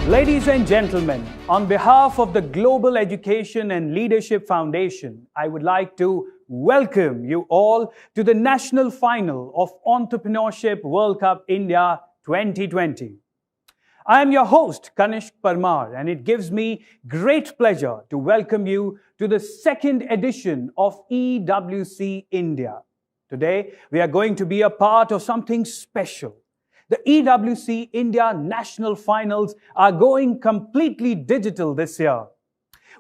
Ladies and gentlemen, on behalf of the Global Education and Leadership Foundation, I would like to welcome you all to the national final of Entrepreneurship World Cup India 2020. I am your host, Kanishk Parmar, and it gives me great pleasure to welcome you to the second edition of EWC India. Today, we are going to be a part of something special. The EWC India National Finals are going completely digital this year,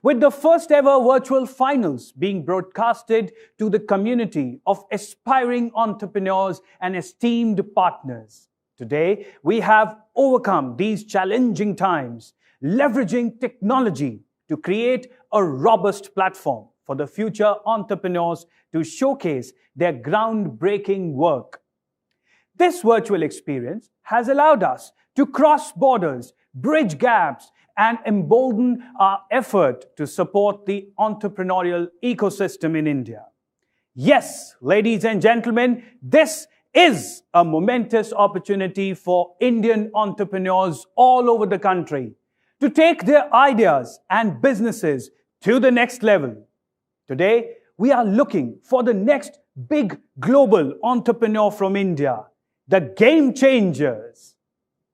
with the first ever virtual finals being broadcasted to the community of aspiring entrepreneurs and esteemed partners. Today, we have overcome these challenging times, leveraging technology to create a robust platform for the future entrepreneurs to showcase their groundbreaking work. This virtual experience has allowed us to cross borders, bridge gaps, and embolden our effort to support the entrepreneurial ecosystem in India. Yes, ladies and gentlemen, this is a momentous opportunity for Indian entrepreneurs all over the country to take their ideas and businesses to the next level. Today, we are looking for the next big global entrepreneur from India, the game changers.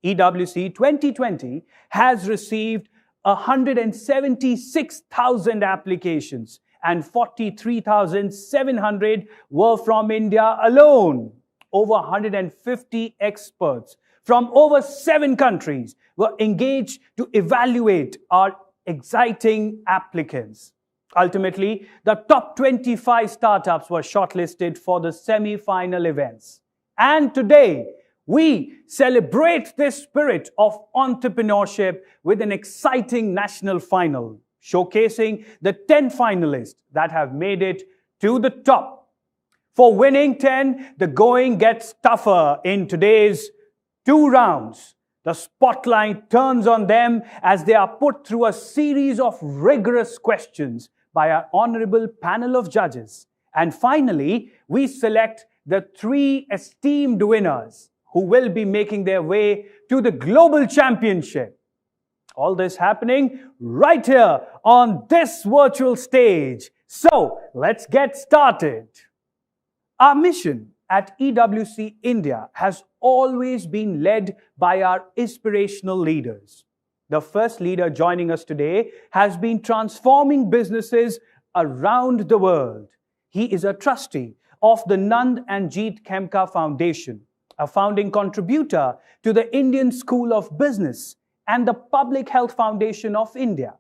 EWC 2020 has received 176,000 applications and 43,700 were from India alone. Over 150 experts from over 7 countries were engaged to evaluate our exciting applicants. Ultimately, the top 25 startups were shortlisted for the semi-final events. And today, we celebrate this spirit of entrepreneurship with an exciting national final, showcasing the 10 finalists that have made it to the top. For winning 10, the going gets tougher in today's 2 rounds. The spotlight turns on them as they are put through a series of rigorous questions by our honorable panel of judges. And finally, we select the 3 esteemed winners who will be making their way to the global championship. All this happening right here on this virtual stage. So let's get started. Our mission at EWC India has always been led by our inspirational leaders. The first leader joining us today has been transforming businesses around the world. He is a trustee of the Nand and Jeet Khemka Foundation, a founding contributor to the Indian School of Business and the Public Health Foundation of India.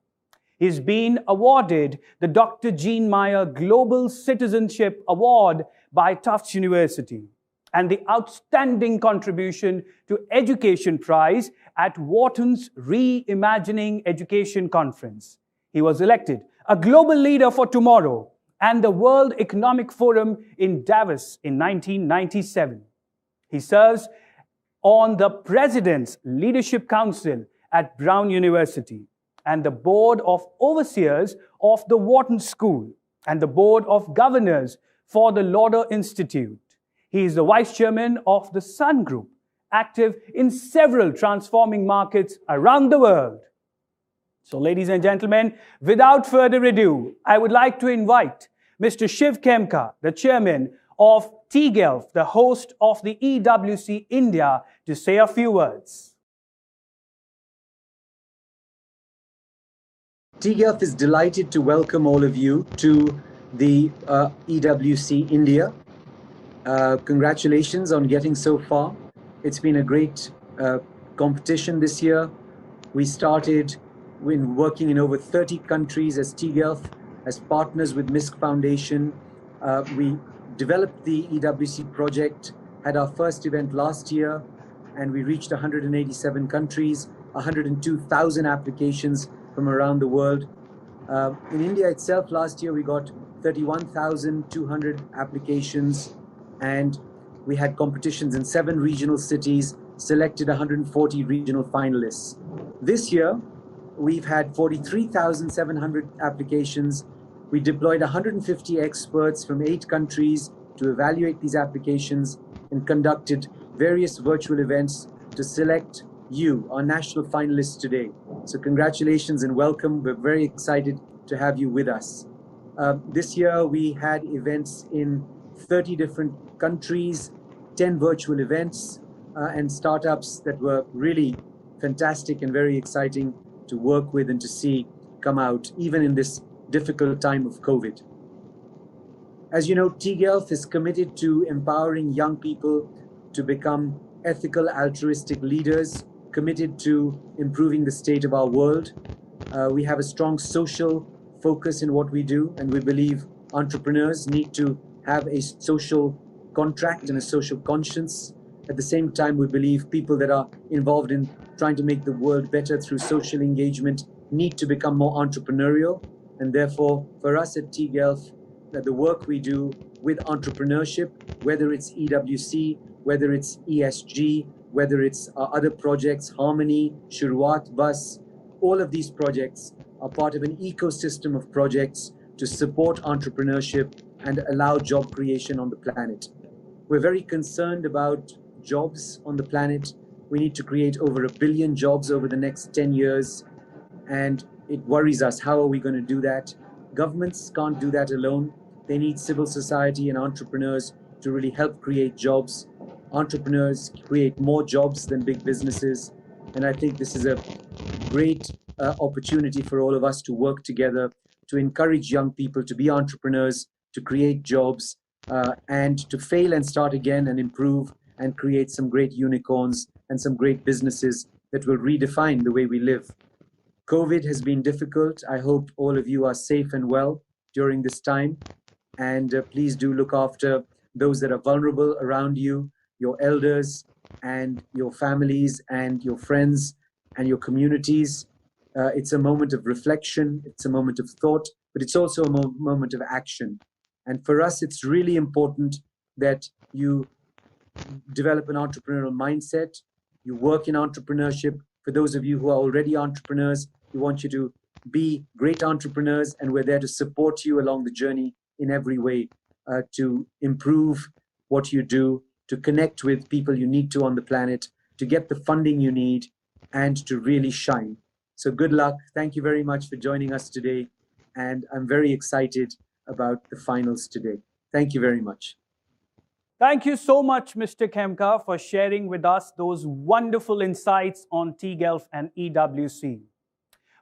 He's been awarded the Dr. Jean Meyer Global Citizenship Award by Tufts University and the Outstanding Contribution to Education Prize at Wharton's Reimagining Education Conference. He was elected a Global Leader for Tomorrow and the World Economic Forum in Davos in 1997. He serves on the President's Leadership Council at Brown University and the Board of Overseers of the Wharton School and the Board of Governors for the Lauder Institute. He is the Vice Chairman of the Sun Group, active in several transforming markets around the world. So, ladies and gentlemen, without further ado, I would like to invite Mr. Shiv Khemka, the Chairman of TGELF, the host of the EWC India, to say a few words. TGELF is delighted to welcome all of you to the EWC India. Congratulations on getting so far. It's been a great competition this year. We started working in over 30 countries as TGELF, as partners with MISC Foundation. We developed the EWC project, had our first event last year, and we reached 187 countries, 102,000 applications from around the world. In India itself, last year we got 31,200 applications, and we had competitions in 7 regional cities, selected 140 regional finalists. This year, we've had 43,700 applications. We deployed 150 experts from 8 countries to evaluate these applications and conducted various virtual events to select you, our national finalists today. So congratulations and welcome. We're very excited to have you with us. This year we had events in 30 different countries, 10 virtual events, and startups that were really fantastic and very exciting to work with and to see come out, even in this difficult time of COVID. As you know, TGELF is committed to empowering young people to become ethical, altruistic leaders, committed to improving the state of our world. We have a strong social focus in what we do, and we believe entrepreneurs need to have a social contract and a social conscience. At the same time, we believe people that are involved in trying to make the world better through social engagement need to become more entrepreneurial. And therefore, for us at TGELF, the work we do with entrepreneurship, whether it's EWC, whether it's ESG, whether it's our other projects, Harmony, Shuruat, Bus, all of these projects are part of an ecosystem of projects to support entrepreneurship and allow job creation on the planet. We're very concerned about jobs on the planet. We need to create over 1 billion jobs over the next 10 years. And it worries us. How are we going to do that? Governments can't do that alone. They need civil society and entrepreneurs to really help create jobs. Entrepreneurs create more jobs than big businesses. And I think this is a great opportunity for all of us to work together to encourage young people to be entrepreneurs, to create jobs, and to fail and start again and improve and create some great unicorns and some great businesses that will redefine the way we live. COVID has been difficult. I hope all of you are safe and well during this time. And please do look after those that are vulnerable around you, your elders and your families and your friends and your communities. It's a moment of reflection. It's a moment of thought, but it's also a moment of action. And for us, it's really important that you develop an entrepreneurial mindset. You work in entrepreneurship. For those of you who are already entrepreneurs, we want you to be great entrepreneurs, and we're there to support you along the journey in every way to improve what you do, to connect with people you need to on the planet, to get the funding you need, and to really shine. So good luck. Thank you very much for joining us today. And I'm very excited about the finals today. Thank you very much. Thank you so much, Mr. Khemka, for sharing with us those wonderful insights on TGELF and EWC.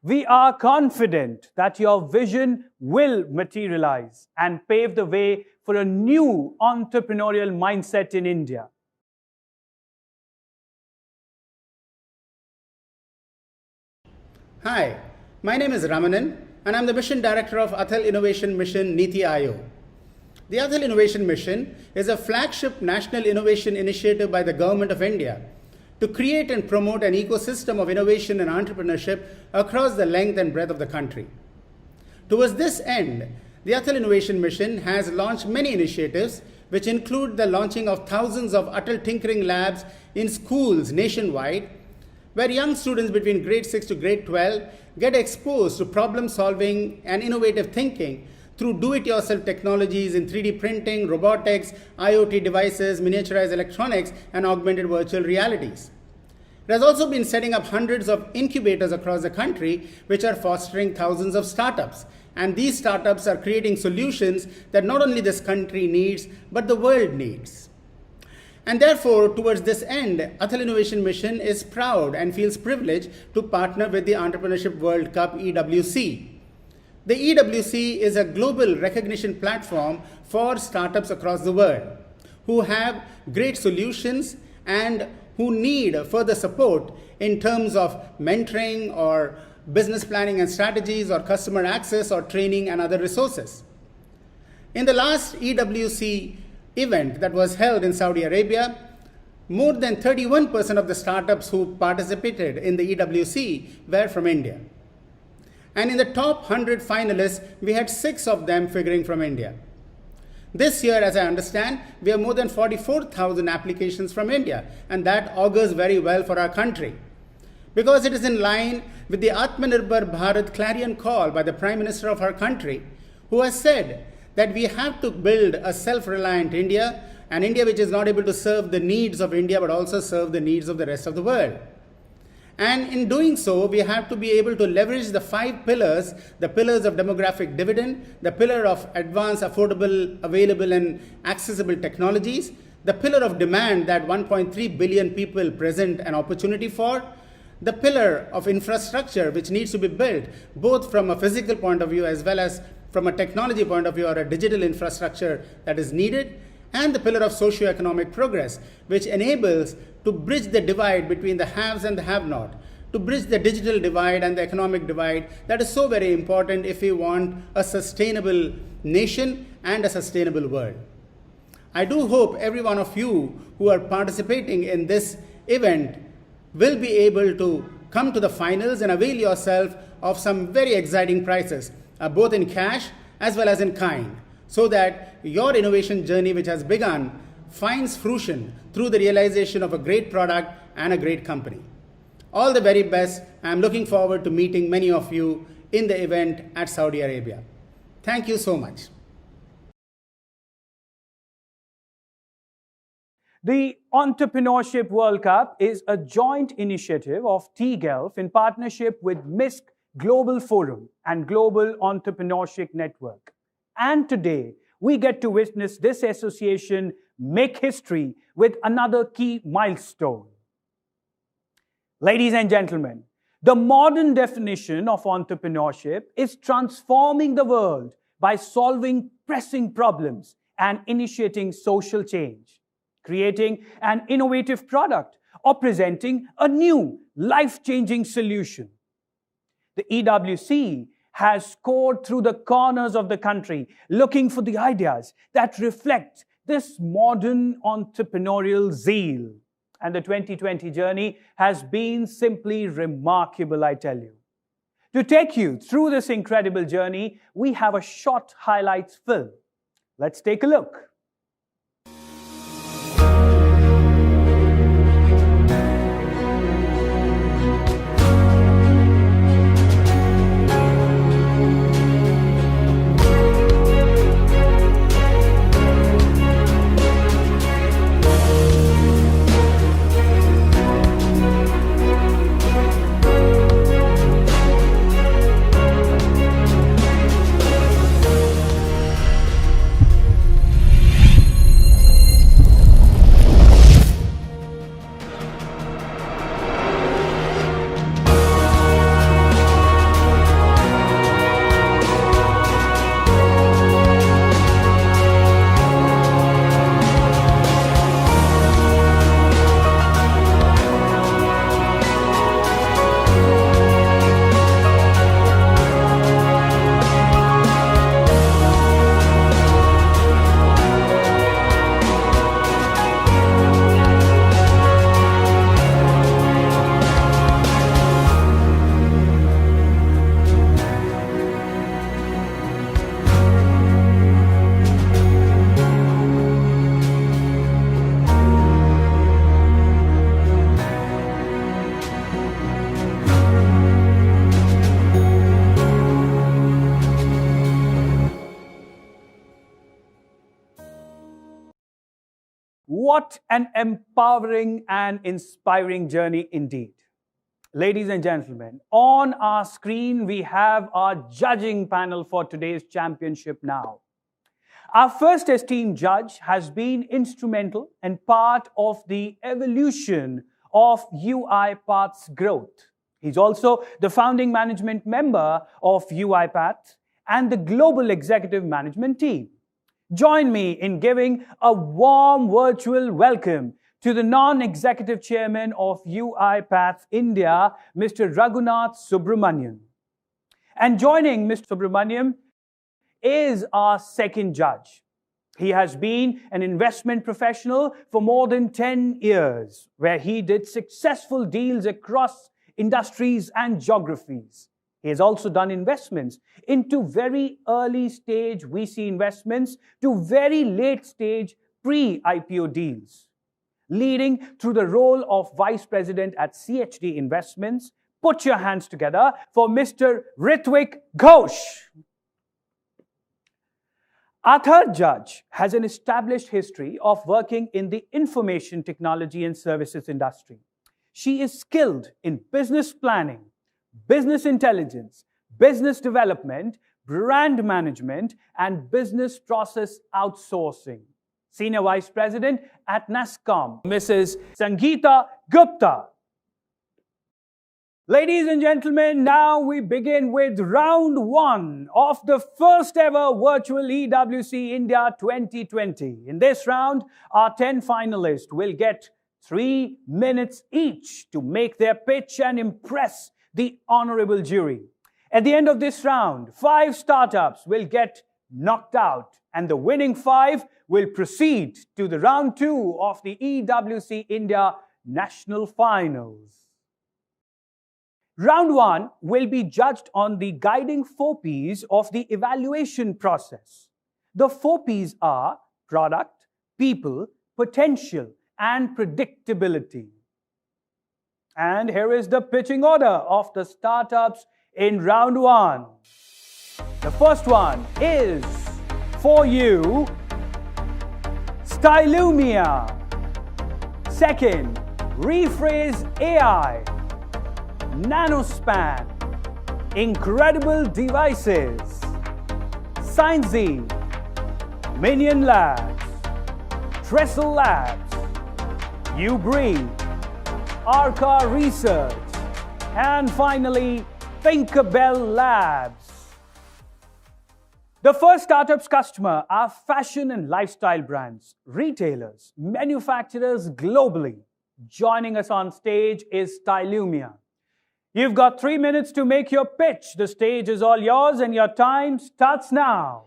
We are confident that your vision will materialize and pave the way for a new entrepreneurial mindset in India. Hi, my name is Ramanan, and I'm the Mission Director of Atal Innovation Mission Niti Aayog. The Atal Innovation Mission is a flagship national innovation initiative by the Government of India to create and promote an ecosystem of innovation and entrepreneurship across the length and breadth of the country. Towards this end, the Atal Innovation Mission has launched many initiatives, which include the launching of thousands of Atal Tinkering Labs in schools nationwide, where young students between grade 6 to grade 12 get exposed to problem solving and innovative thinking through do-it-yourself technologies in 3D printing, robotics, IoT devices, miniaturized electronics, and augmented virtual realities. It has also been setting up hundreds of incubators across the country, which are fostering thousands of startups. And these startups are creating solutions that not only this country needs, but the world needs. And therefore, towards this end, Atal Innovation Mission is proud and feels privileged to partner with the Entrepreneurship World Cup EWC. The EWC is a global recognition platform for startups across the world who have great solutions and who need further support in terms of mentoring or business planning and strategies or customer access or training and other resources. In the last EWC event that was held in Saudi Arabia, more than 31% of the startups who participated in the EWC were from India. And in the top 100 finalists, we had 6 of them figuring from India. This year, as I understand, we have more than 44,000 applications from India, and that augurs very well for our country, because it is in line with the Atmanirbhar Bharat clarion call by the Prime Minister of our country, who has said that we have to build a self-reliant India, an India which is not able to serve the needs of India, but also serve the needs of the rest of the world. And in doing so, we have to be able to leverage the 5 pillars, the pillars of demographic dividend, the pillar of advanced, affordable, available, and accessible technologies, the pillar of demand that 1.3 billion people present an opportunity for, the pillar of infrastructure which needs to be built both from a physical point of view as well as from a technology point of view or a digital infrastructure that is needed, and the pillar of socio-economic progress, which enables to bridge the divide between the haves and the have-not, to bridge the digital divide and the economic divide that is so very important if we want a sustainable nation and a sustainable world. I do hope every one of you who are participating in this event will be able to come to the finals and avail yourself of some very exciting prizes, both in cash as well as in kind, so that your innovation journey which has begun finds fruition through the realization of a great product and a great company. All the very best. I'm looking forward to meeting many of you in the event at Saudi Arabia. Thank you so much. The Entrepreneurship World Cup is a joint initiative of T-Gulf in partnership with MISC Global Forum and Global Entrepreneurship Network. And today, we get to witness this association make history with another key milestone. Ladies and gentlemen, the modern definition of entrepreneurship is transforming the world by solving pressing problems and initiating social change, creating an innovative product, or presenting a new life-changing solution. The EWC has scored through the corners of the country, looking for the ideas that reflect this modern entrepreneurial zeal. And the 2020 journey has been simply remarkable, I tell you. To take you through this incredible journey, we have a short highlights film. Let's take a look. What an empowering and inspiring journey indeed. Ladies and gentlemen, on our screen we have our judging panel for today's championship now. Our first esteemed judge has been instrumental and part of the evolution of UiPath's growth. He's also the founding management member of UiPath and the global executive management team. Join me in giving a warm virtual welcome to the non-executive chairman of UiPath India, Mr. Raghunath Subramanian. And joining Mr. Subramanian is our second judge. He has been an investment professional for more than 10 years, where he did successful deals across industries and geographies. He has also done investments into very early stage VC investments to very late stage pre-IPO deals, leading through the role of Vice President at CHD Investments. Put your hands together for Mr. Ritvik Ghosh. Our third judge has an established history of working in the information technology and services industry. She is skilled in business planning, business intelligence, business development, brand management, and business process outsourcing. Senior Vice President at NASSCOM, Mrs. Sangeeta Gupta. Ladies and gentlemen, now we begin with round one of the first ever virtual EWC India 2020. In this round, our 10 finalists will get 3 minutes each to make their pitch and impress the honorable jury. At the end of this round, 5 startups will get knocked out, and the winning 5 will proceed to the round 2 of the EWC India National Finals. Round 1 will be judged on the guiding 4 Ps of the evaluation process. The 4 Ps are product, people, potential, and predictability. And here is the pitching order of the startups in round 1. The first one is, for you, Stylumia. Second, Rephrase AI. Nanospan, Incredible Devices, Sciencey, Minion Labs, Trestle Labs, Ubreathe, Arca Research, and finally, Tinkerbell Labs. The first startup's customer are fashion and lifestyle brands, retailers, manufacturers globally. Joining us on stage is Stylumia. You've got 3 minutes to make your pitch. The stage is all yours and your time starts now.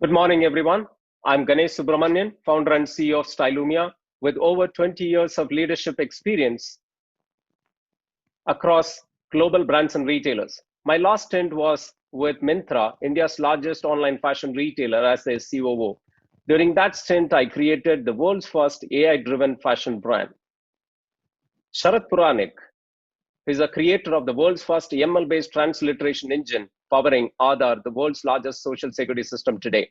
Good morning, everyone. I'm Ganesh Subramanian, founder and CEO of Stylumia, with over 20 years of leadership experience across global brands and retailers. My last stint was with Myntra, India's largest online fashion retailer, as their COO. During that stint, I created the world's first AI-driven fashion brand. Sharat Puranik is a creator of the world's first ML-based transliteration engine powering Aadhaar, the world's largest social security system today.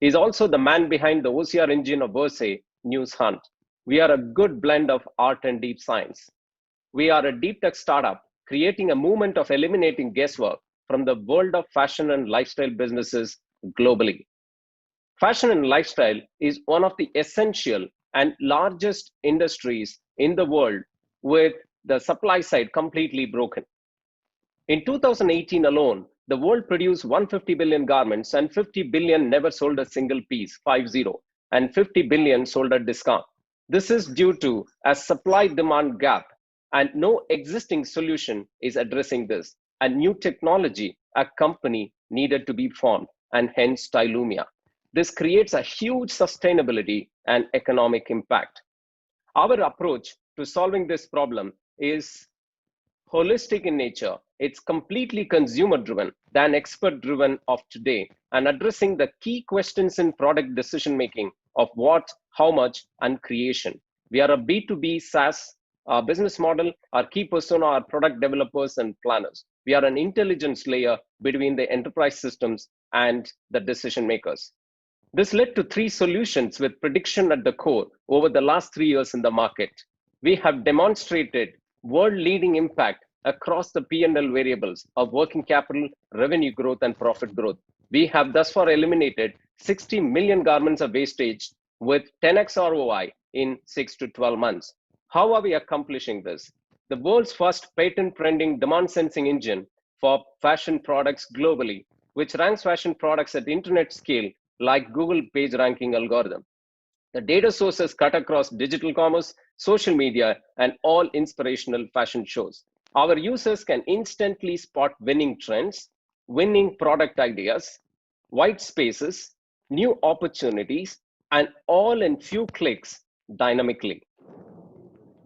He's also the man behind the OCR engine of Verse, News Hunt. We are a good blend of art and deep science. We are a deep tech startup creating a movement of eliminating guesswork from the world of fashion and lifestyle businesses globally. Fashion and lifestyle is one of the essential and largest industries in the world, with the supply side completely broken. In 2018 alone, the world produced 150 billion garments and 50 billion never sold a single piece, 50, and 50 billion sold at discount. This is due to a supply-demand gap, and no existing solution is addressing this. A new technology, a company needed to be formed, and hence Stylumia. This creates a huge sustainability and economic impact. Our approach to solving this problem is holistic in nature. It's completely consumer-driven than expert-driven of today, and addressing the key questions in product decision-making of what, how much, and creation. We are a B2B SaaS business model. Our key persona are product developers and planners. We are an intelligence layer between the enterprise systems and the decision makers. This led to 3 solutions with prediction at the core over the last 3 years in the market. We have demonstrated world-leading impact across the P&L variables of working capital, revenue growth, and profit growth. We have thus far eliminated 60 million garments of wastage with 10x ROI in 6 to 12 months. How are we accomplishing this? The world's first patent-pending demand sensing engine for fashion products globally, which ranks fashion products at internet scale like Google page ranking algorithm. The data sources cut across digital commerce, social media, and all inspirational fashion shows. Our users can instantly spot winning trends, winning product ideas, white spaces, new opportunities, and all in few clicks dynamically.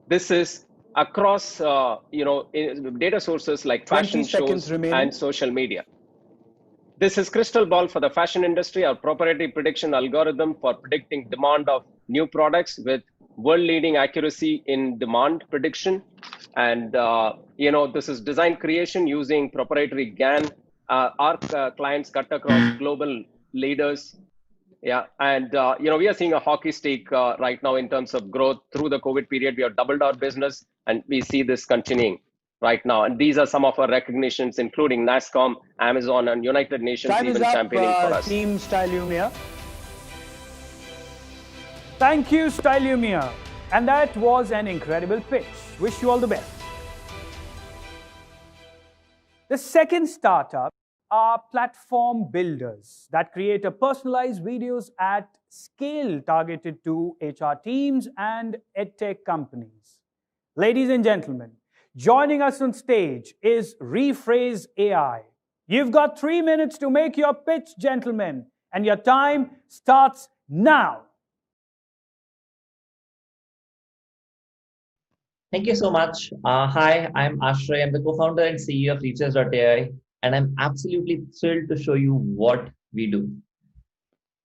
This is across data sources like fashion shows and social media. This is Crystal Ball for the fashion industry, our proprietary prediction algorithm for predicting demand of new products with world-leading accuracy in demand prediction. And, this is design creation using proprietary GAN. Our clients cut across global leaders. Yeah, and we are seeing a hockey stick right now in terms of growth through the COVID period. We have doubled our business, and we see this continuing right now. And these are some of our recognitions, including NASCOM, Amazon, and United Nations Time is even up, championing for us. Team Stylumia. Thank you, Stylumia. And that was an incredible pitch. Wish you all the best. The second startup are platform builders that create a personalized videos at scale targeted to HR teams and edtech companies. Ladies and gentlemen, joining us on stage is Rephrase AI. You've got 3 minutes to make your pitch, gentlemen, and your time starts now. Thank you so much. Hi, I'm Ashray. I'm the co-founder and CEO of Rephrase.ai, and I'm absolutely thrilled to show you what we do.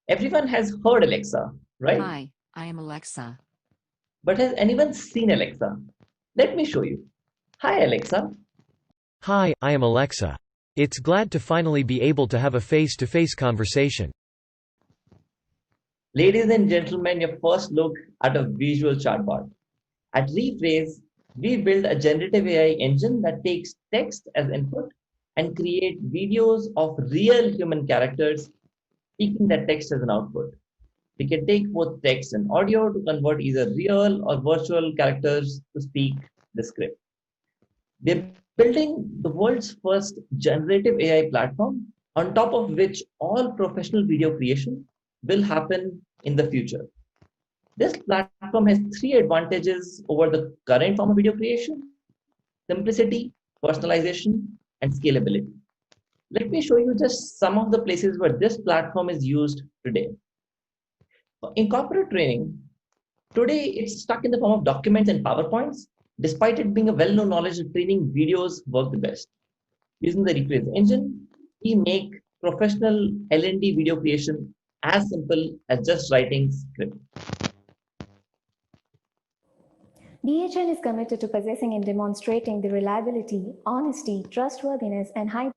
Everyone has heard Alexa, right? Hi, I am Alexa. But has anyone seen Alexa? Let me show you. Hi, Alexa. Hi, I am Alexa. It's glad to finally be able to have a face-to-face conversation. Ladies and gentlemen, your first look at a visual chatbot. At Rephrase, we build a generative AI engine that takes text as input and create videos of real human characters speaking that text as an output. We can take both text and audio to convert either real or virtual characters to speak the script. We're building the world's first generative AI platform on top of which all professional video creation will happen in the future. This platform has 3 advantages over the current form of video creation: simplicity, personalization, and scalability. Let me show you just some of the places where this platform is used today. In corporate training, today it's stuck in the form of documents and PowerPoints, despite it being a well-known knowledge that training videos work the best. Using the Rephrase engine, we make professional L&D video creation as simple as just writing script. DHL is committed to possessing and demonstrating the reliability, honesty, trustworthiness, and high.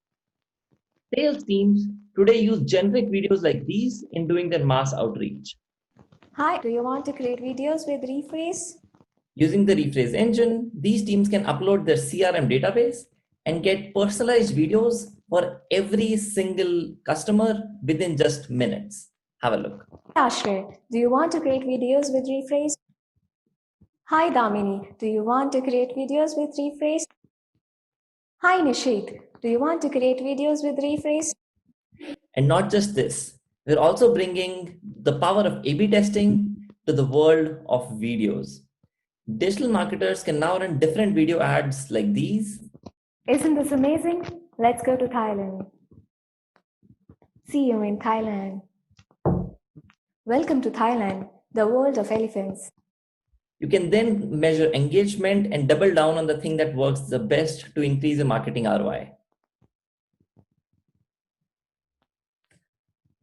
Sales teams today use generic videos like these in doing their mass outreach. Hi, do you want to create videos with Rephrase? Using the Rephrase engine, these teams can upload their CRM database and get personalized videos for every single customer within just minutes. Have a look. Ashray, do you want to create videos with Rephrase? Hi Damini, do you want to create videos with Rephrase? Hi Nishit, do you want to create videos with Rephrase? And not just this, we're also bringing the power of A/B testing to the world of videos. Digital marketers can now run different video ads like these. Isn't this amazing? Let's go to Thailand. See you in Thailand. Welcome to Thailand, the world of elephants. You can then measure engagement and double down on the thing that works the best to increase your marketing ROI.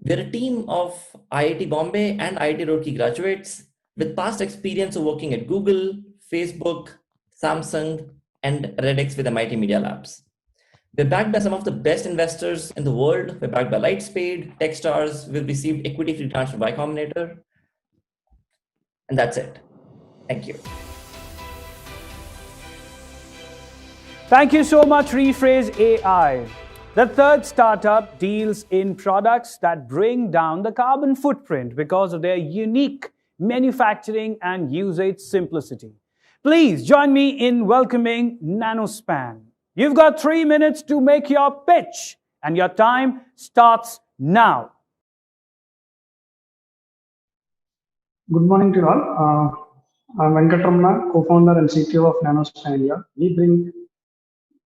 We're a team of IIT Bombay and IIT Roorkee graduates with past experience of working at Google, Facebook, Samsung, and RedX with MIT Media Labs. We're backed by some of the best investors in the world. We're backed by Lightspeed, Techstars. We've received equity-free grants from Y Combinator. And that's it. Thank you. Thank you so much, Rephrase AI. The third startup deals in products that bring down the carbon footprint because of their unique manufacturing and usage simplicity. Please join me in welcoming Nanospan. You've got 3 minutes to make your pitch, and your time starts now. Good morning to you all. I'm Venkatramana, co-founder and CTO of Nanospan India. We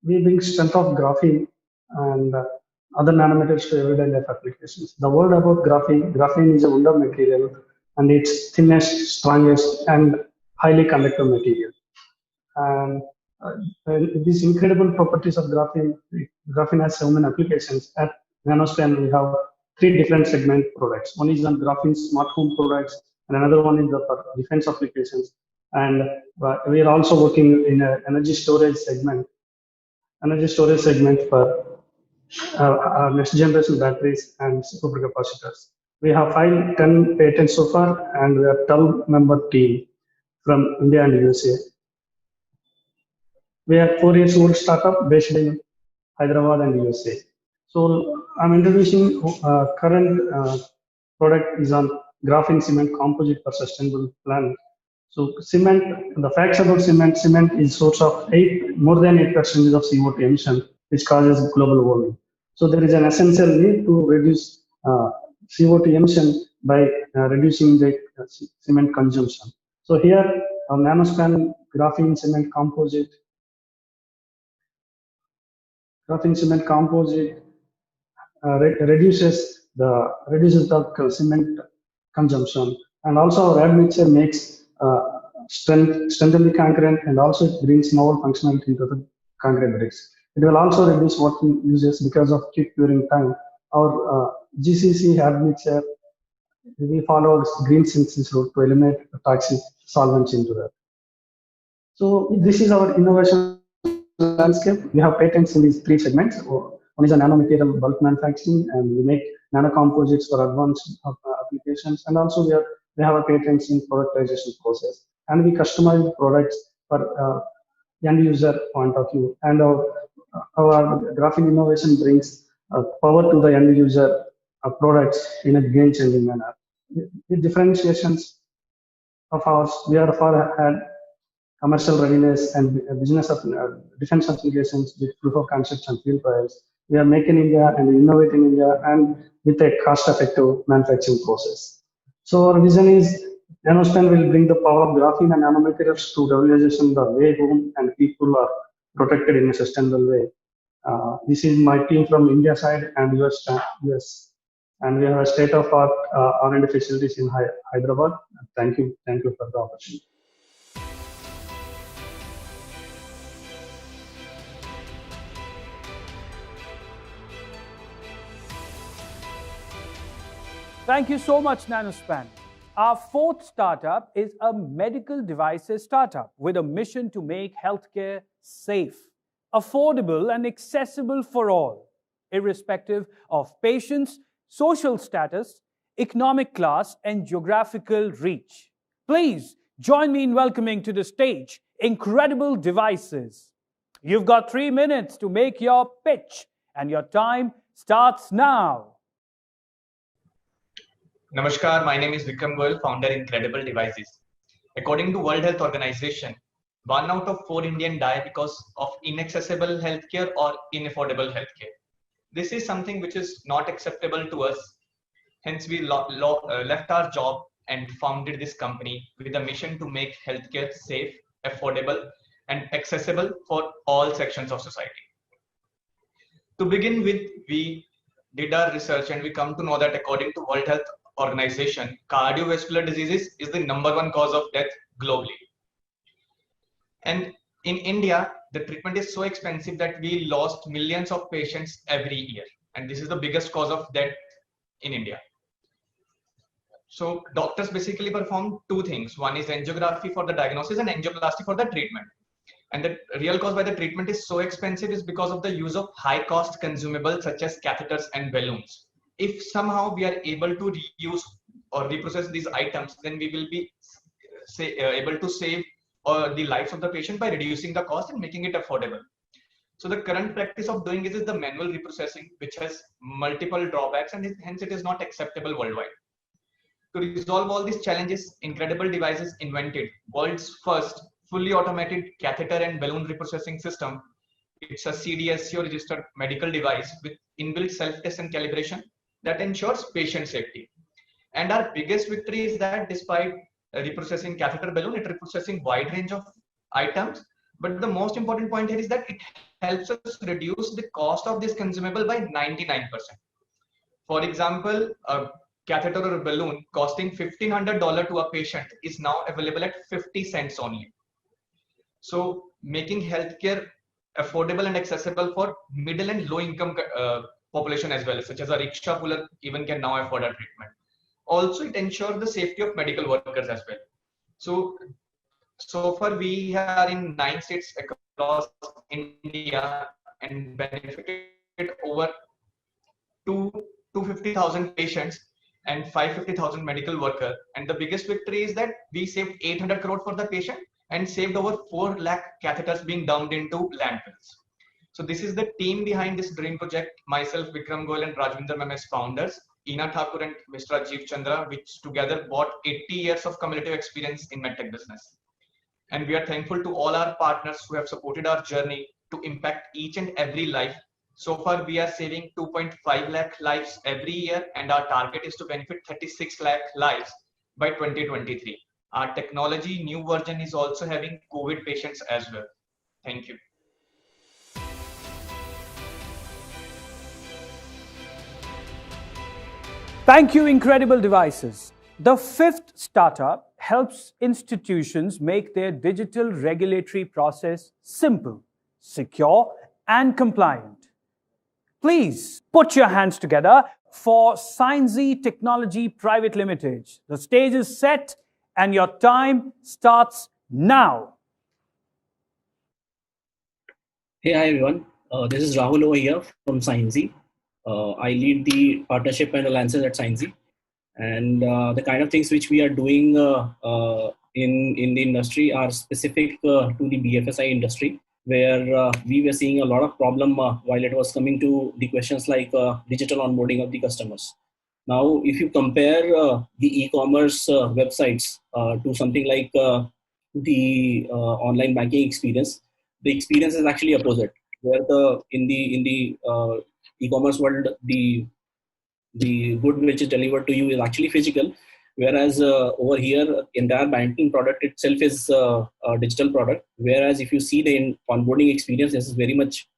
bring strength of graphene and other nanometers to everyday life applications. The word about graphene is a wonder material, and it's thinnest, strongest, and highly conductive material. And these incredible properties of graphene has so many applications. At Nanospan, we have 3 different segment products. One is on graphene smart home products, and another one is for defense applications. And we are also working in an energy storage segment for next generation batteries and supercapacitors. We have filed 10 patents so far, and we are 12-member team from India and USA. We are 4 years old startup based in Hyderabad and USA. So I'm introducing current product is on graphene cement composite for sustainable planet. So cement, the facts about cement is source of more than 8% of CO2 emission, which causes global warming. So there is an essential need to reduce CO2 emission by reducing the cement consumption. So here, nanospan graphene cement composite reduces the cement consumption, and also our admixture makes strengthen the concrete, and also it brings novel functionality into the concrete bricks. It will also reduce working uses because of quick curing time. Our GCC admixture, we follow green synthesis route to eliminate toxic solvents into that. So this is our innovation landscape. We have patents in these three segments. One is a nanomaterial bulk manufacturing, and we make nanocomposites for advanced applications. And also we have a patents in productization process, and we customize products for end user point of view. And our graphene innovation brings power to the end user products in a game changing manner. The differentiations of ours, we are far ahead commercial readiness and business of defense applications with proof of concepts and field trials. We are make in India and innovate in India, and with a cost-effective manufacturing process. So our vision is nanospan will bring the power of graphene and nanomaterials to realization the way home and people are protected in a sustainable way. This is my team from India side and US, and we have a state-of-art R&D facilities in Hyderabad. Thank you for the opportunity. Thank you so much, Nanospan. Our fourth startup is a medical devices startup with a mission to make healthcare safe, affordable, and accessible for all, irrespective of patients' social status, economic class, and geographical reach. Please join me in welcoming to the stage Incredible Devices. You've got 3 minutes to make your pitch, and your time starts now. Namaskar, my name is Vikram Goyal, founder Incredible Devices. According to World Health Organization, 1 out of 4 Indians die because of inaccessible healthcare or inaffordable healthcare. This is something which is not acceptable to us. Hence, we left our job and founded this company with a mission to make healthcare safe, affordable, and accessible for all sections of society. To begin with, we did our research and we come to know that according to World Health Organization, cardiovascular diseases is the #1 cause of death globally. And in India, the treatment is so expensive that we lost millions of patients every year. And this is the biggest cause of death in India. So doctors basically perform 2 things. One is angiography for the diagnosis and angioplasty for the treatment. And the real cause why the treatment is so expensive is because of the use of high cost consumables such as catheters and balloons. If somehow we are able to reuse or reprocess these items, then we will be able to save the lives of the patient by reducing the cost and making it affordable. So the current practice of doing this is the manual reprocessing, which has multiple drawbacks, and hence it is not acceptable worldwide. To resolve all these challenges, Incredible Devices invented world's first fully automated catheter and balloon reprocessing system. It's a CDSCO registered medical device with inbuilt self-test and calibration that ensures patient safety. And our biggest victory is that despite reprocessing catheter balloon, it reprocessing wide range of items. But the most important point here is that it helps us reduce the cost of this consumable by 99%. For example, a catheter or a balloon costing $1,500 to a patient is now available at 50 cents only. So making healthcare affordable and accessible for middle and low income population as well, such as a rickshaw puller even can now afford a treatment. Also, it ensures the safety of medical workers as well. So, so far we are in 9 states across India and benefited over two 250,000 patients and 550,000 medical workers. And the biggest victory is that we saved 800 crore for the patient and saved over 4 lakh catheters being dumped into landfills. So this is the team behind this dream project. Myself, Vikram Goyal and Rajvinder Mem as founders. Ina Thakur and Mr. Rajiv Chandra, which together brought 80 years of cumulative experience in medtech business. And we are thankful to all our partners who have supported our journey to impact each and every life. So far, we are saving 2.5 lakh lives every year, and our target is to benefit 36 lakh lives by 2023. Our technology new version is also having COVID patients as well. Thank you. Thank you, Incredible Devices. The fifth startup helps institutions make their digital regulatory process simple, secure, and compliant. Please put your hands together for Scienzy Technology Private Limited. The stage is set and your time starts now. Hey, hi everyone. This is Rahul over here from Scienzy. I lead the partnership and alliances at Scienzy. And the kind of things which we are doing in the industry are specific to the BFSI industry, where we were seeing a lot of problem while it was coming to the questions like digital onboarding of the customers. Now, if you compare the e-commerce websites to something like the online banking experience, the experience is actually opposite. Where in the e-commerce world, the good which is delivered to you is actually physical, whereas over here entire banking product itself is a digital product. Whereas if you see the onboarding experience, this is very much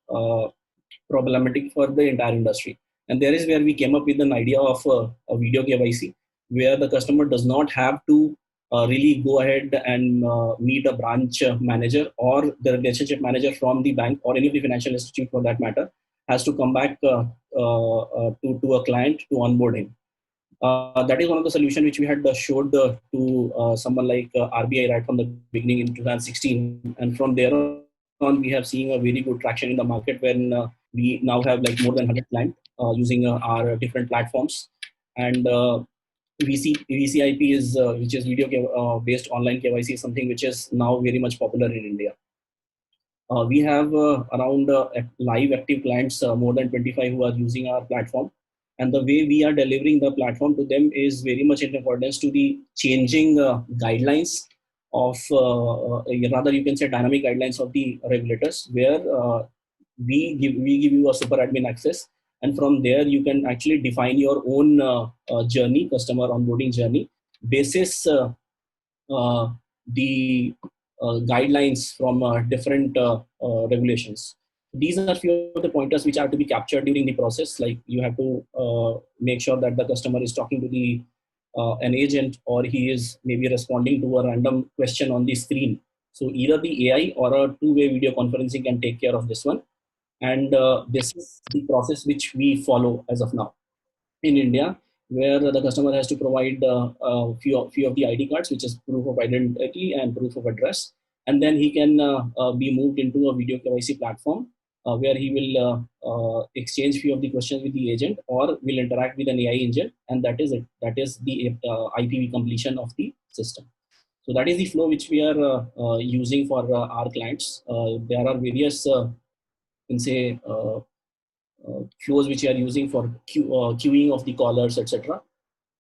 problematic for the entire industry. And there is where we came up with an idea of a video KYC, where the customer does not have to really go ahead and meet a branch manager or the relationship manager from the bank or any of the financial institute for that matter, has to come back to a client to onboard him. That is one of the solutions which we had showed to someone like RBI right from the beginning in 2016. And from there on, we have seen a very good traction in the market when we now have like more than 100 clients using our different platforms. And VCIP is, which is video based online KYC, is something which is now very much popular in India. We have around live active clients, more than 25 who are using our platform. And the way we are delivering the platform to them is very much in accordance to the changing guidelines of, rather you can say dynamic guidelines of the regulators, where we give you a super admin access. And from there, you can actually define your own journey, customer onboarding journey, basis the guidelines from different regulations. These are few of the pointers which are to be captured during the process. Like you have to make sure that the customer is talking to the an agent, or he is maybe responding to a random question on the screen. So either the AI or a two-way video conferencing can take care of this one. And this is the process which we follow as of now in India, where the customer has to provide a few of the ID cards, which is proof of identity and proof of address. And then he can be moved into a video KYC platform where he will exchange few of the questions with the agent or will interact with an AI engine. And that is it. That is the IPV completion of the system. So that is the flow which we are using for our clients. There are various, can say, flows which we are using for queuing of the callers, etc.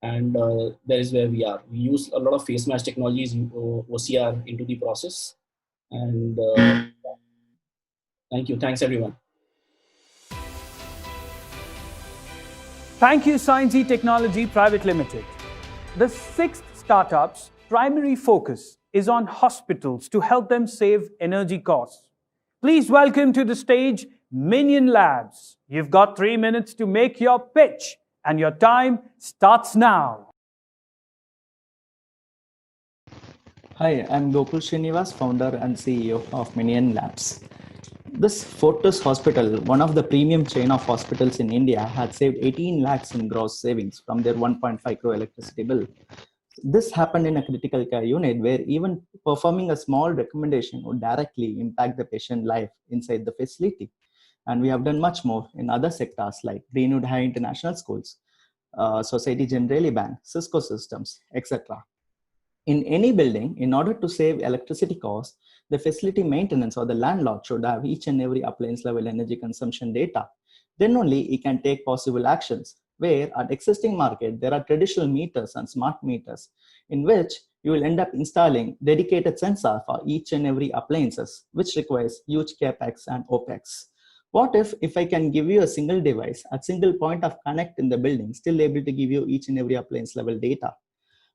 And that is where we are. We use a lot of face match technologies, OCR, into the process. And thank you. Thanks, everyone. Thank you, Scienzy Technology Private Limited. The sixth startup's primary focus is on hospitals to help them save energy costs. Please welcome to the stage Minion Labs. You've got 3 minutes to make your pitch, and your time starts now. Hi, I'm Gokul Srinivas, founder and CEO of Minion Labs. This Fortis Hospital, one of the premium chain of hospitals in India, had saved 18 lakhs in gross savings from their 1.5 crore electricity bill. This happened in a critical care unit where even performing a small recommendation would directly impact the patient life inside the facility. And we have done much more in other sectors like Greenwood High International Schools, Society Generali Bank, Cisco Systems, etc. In any building, in order to save electricity costs, the facility maintenance or the landlord should have each and every appliance level energy consumption data. Then only he can take possible actions. Where at existing market, there are traditional meters and smart meters in which you will end up installing dedicated sensor for each and every appliances, which requires huge capex and opex. What if I can give you a single device at single point of connect in the building, still able to give you each and every appliance level data?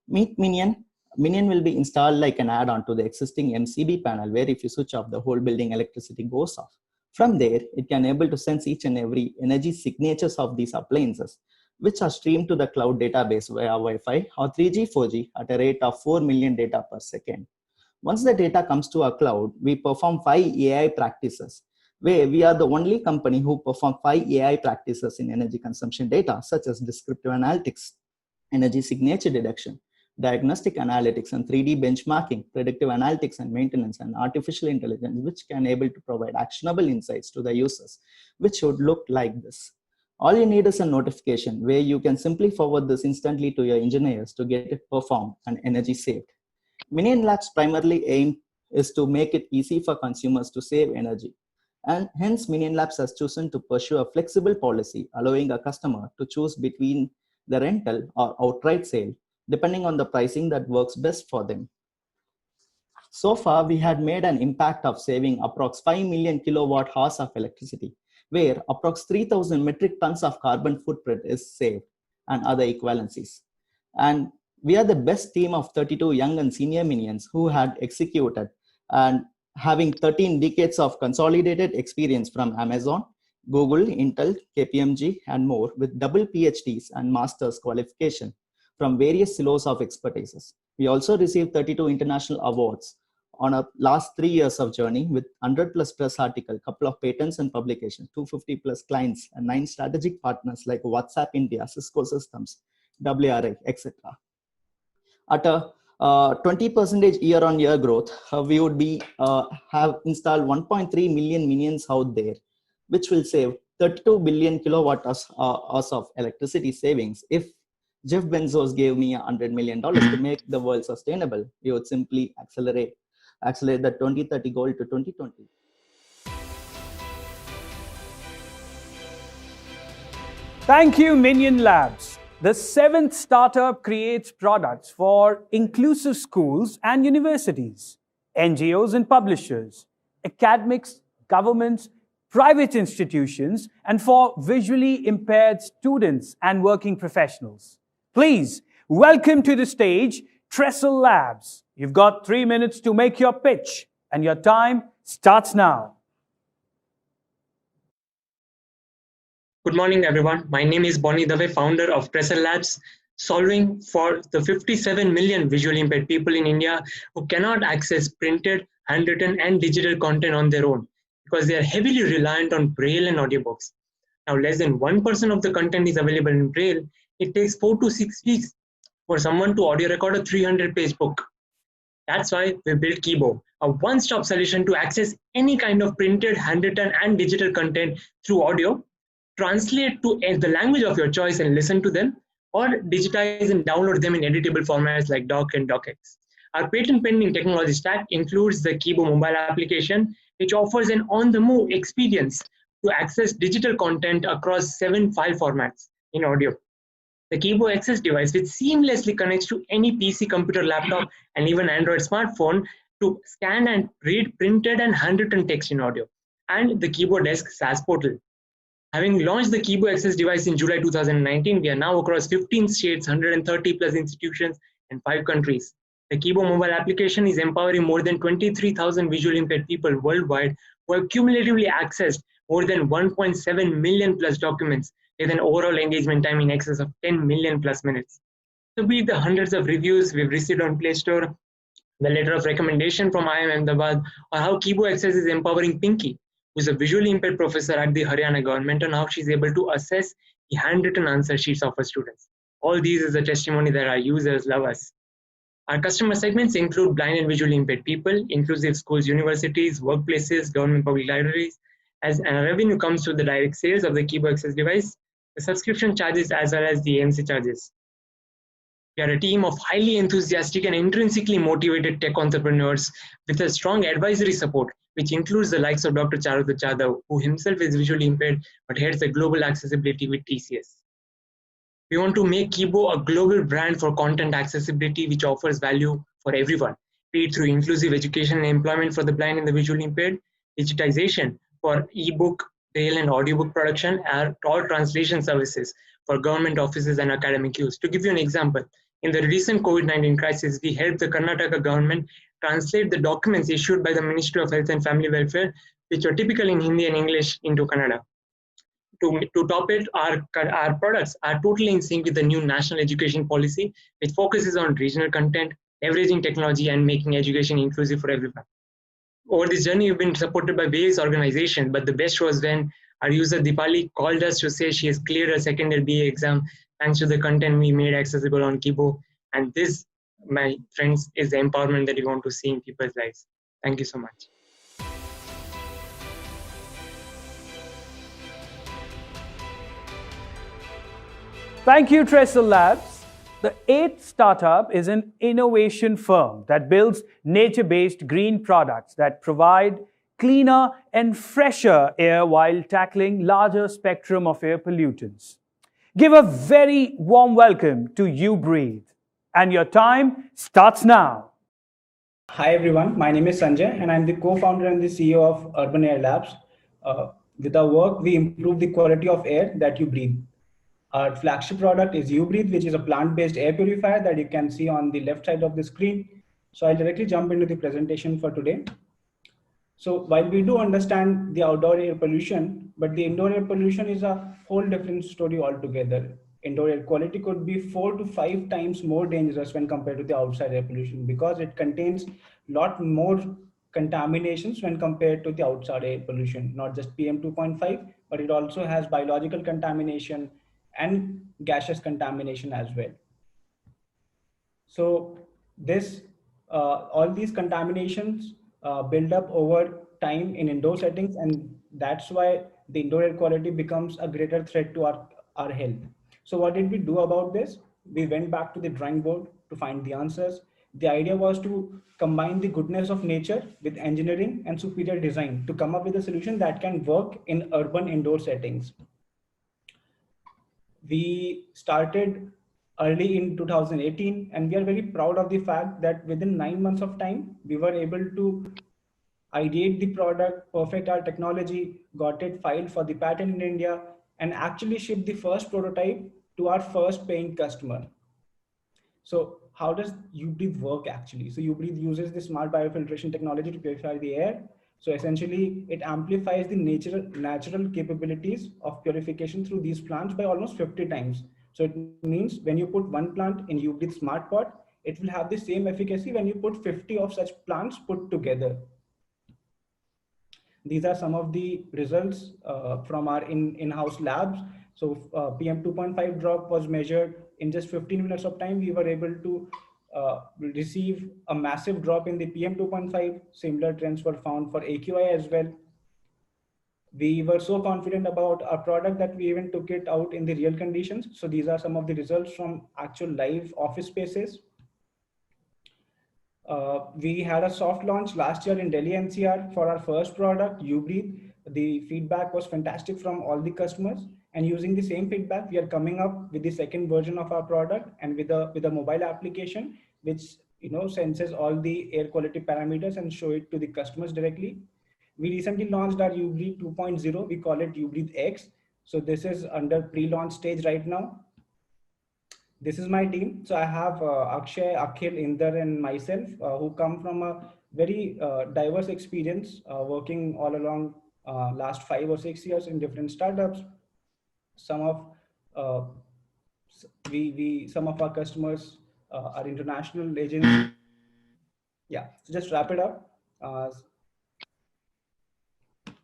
Meet Minion. Minion will be installed like an add-on to the existing MCB panel, where if you switch off, the whole building electricity goes off. From there, it can able to sense each and every energy signatures of these appliances, which are streamed to the cloud database via Wi-Fi or 3G, 4G at a rate of 4 million data per second. Once the data comes to our cloud, we perform 5 AI practices, where we are the only company who perform 5 AI practices in energy consumption data, such as descriptive analytics, energy signature detection, diagnostic analytics and 3D benchmarking, predictive analytics and maintenance, and artificial intelligence, which can able to provide actionable insights to the users, which should look like this. All you need is a notification where you can simply forward this instantly to your engineers to get it performed and energy saved. Minion Labs primarily aim is to make it easy for consumers to save energy. And hence Minion Labs has chosen to pursue a flexible policy, allowing a customer to choose between the rental or outright sale, depending on the pricing that works best for them. So far, we had made an impact of saving approx 5 million kilowatt hours of electricity, where approx 3,000 metric tons of carbon footprint is saved and other equivalencies. And we are the best team of 32 young and senior minions who had executed and having 13 decades of consolidated experience from Amazon, Google, Intel, KPMG, and more, with double PhDs and master's qualification from various silos of expertises. We also received 32 international awards on our last 3 years of journey, with 100 plus press article, couple of patents and publications, 250 plus clients, and 9 strategic partners like WhatsApp India, Cisco Systems, WRI, etc. At a 20% year-on-year growth, we would be have installed 1.3 million minions out there, which will save 32 billion kilowatt hours of electricity savings. If Jeff Bezos gave me $100 million to make the world sustainable, we would simply accelerate the 2030 goal to 2020. Thank you, Minion Labs. The 7th startup creates products for inclusive schools and universities, NGOs and publishers, academics, governments, private institutions, and for visually impaired students and working professionals. Please welcome to the stage Trestle Labs. You've got 3 minutes to make your pitch, and your time starts now. Good morning, everyone. My name is Bonnie Dave, founder of Trestle Labs, solving for the 57 million visually impaired people in India who cannot access printed, handwritten, and digital content on their own because they are heavily reliant on Braille and audiobooks. Now, less than 1% of the content is available in Braille. It takes 4 to 6 weeks for someone to audio record a 300-page book. That's why we built Kibo, a one-stop solution to access any kind of printed, handwritten, and digital content through audio, translate to the language of your choice and listen to them, or digitize and download them in editable formats like Doc and DocX. Our patent-pending technology stack includes the Kibo mobile application, which offers an on-the-move experience to access digital content across 7 file formats in audio. The Kibo Access device, which seamlessly connects to any PC, computer, laptop, and even Android smartphone to scan and read printed and handwritten text in audio, and the Kibo Desk SaaS portal. Having launched the Kibo Access device in July 2019, we are now across 15 states, 130 plus institutions, and 5 countries. The Kibo mobile application is empowering more than 23,000 visually impaired people worldwide who have cumulatively accessed more than 1.7 million plus documents with an overall engagement time in excess of 10 million plus minutes. So be it the hundreds of reviews we've received on Play Store, the letter of recommendation from IIM Ahmedabad, or how Kibo Access is empowering Pinky, who's a visually impaired professor at the Haryana government, and how she's able to assess the handwritten answer sheets of her students. All these is a testimony that our users love us. Our customer segments include blind and visually impaired people, inclusive schools, universities, workplaces, government public libraries, and revenue comes through the direct sales of the keyboard access device, the subscription charges, as well as the AMC charges. We are a team of highly enthusiastic and intrinsically motivated tech entrepreneurs with a strong advisory support, which includes the likes of Dr. Charudha Jadhav, who himself is visually impaired but heads the global accessibility with TCS. We want to make Kibo a global brand for content accessibility, which offers value for everyone, be it through inclusive education and employment for the blind and the visually impaired, digitization for ebook, braille, and audiobook production, and all translation services for government offices and academic use. To give you an example, in the recent COVID-19 crisis, we helped the Karnataka government translate the documents issued by the Ministry of Health and Family Welfare, which are typical in Hindi and English, into Kannada. To top it, our products are totally in sync with the new national education policy, which focuses on regional content, leveraging technology, and making education inclusive for everyone. Over this journey, we've been supported by various organizations, but the best was when our user Dipali called us to say she has cleared her second year BA exam thanks to the content we made accessible on Kibo. And this, my friends, is the empowerment that we want to see in people's lives. Thank you so much. Thank you, Trestle Labs. The eighth startup is an innovation firm that builds nature-based green products that provide cleaner and fresher air while tackling larger spectrum of air pollutants. Give a very warm welcome to You Breathe. And your time starts now. Hi everyone, my name is Sanjay and I'm the co-founder and the CEO of Urban Air Labs. With our work, we improve the quality of air that you breathe. Our flagship product is UBreathe, which is a plant-based air purifier that you can see on the left side of the screen. So I'll directly jump into the presentation for today. So while we do understand the outdoor air pollution, but the indoor air pollution is a whole different story altogether. Indoor air quality could be 4 to 5 times more dangerous when compared to the outside air pollution because it contains a lot more contaminations when compared to the outside air pollution, not just PM 2.5, but it also has biological contamination and gaseous contamination as well. So all these contaminations build up over time in indoor settings, and that's why the indoor air quality becomes a greater threat to our health. So what did we do about this? We went back to the drawing board to find the answers. The idea was to combine the goodness of nature with engineering and superior design to come up with a solution that can work in urban indoor settings. We started early in 2018, and we are very proud of the fact that within 9 months of time, we were able to ideate the product, perfect our technology, got it filed for the patent in India, and actually shipped the first prototype to our first paying customer. So how does UBreathe work actually? So UBreathe uses the smart biofiltration technology to purify the air. So essentially, it amplifies the natural capabilities of purification through these plants by almost 50 times. So it means when you put one plant in UBreathe Smart Pot, it will have the same efficacy when you put 50 of such plants put together. These are some of the results from our in-house labs. So PM 2.5 drop was measured in just 15 minutes of time. We were able to receive a massive drop in the PM 2.5. Similar trends were found for AQI as well. We were so confident about our product that we even took it out in the real conditions. So these are some of the results from actual live office spaces. We had a soft launch last year in Delhi NCR for our first product, UBreathe. The feedback was fantastic from all the customers, and using the same feedback, we are coming up with the second version of our product and with a mobile application, which senses all the air quality parameters and show it to the customers directly. We recently launched our UBreathe 2.0. We call it UBreathe X. So this is under pre-launch stage right now. This is my team. So I have Akshay, Akhil, Inder, and myself who come from a very diverse experience working all along last 5 or 6 years in different startups. Some of our customers are international agencies.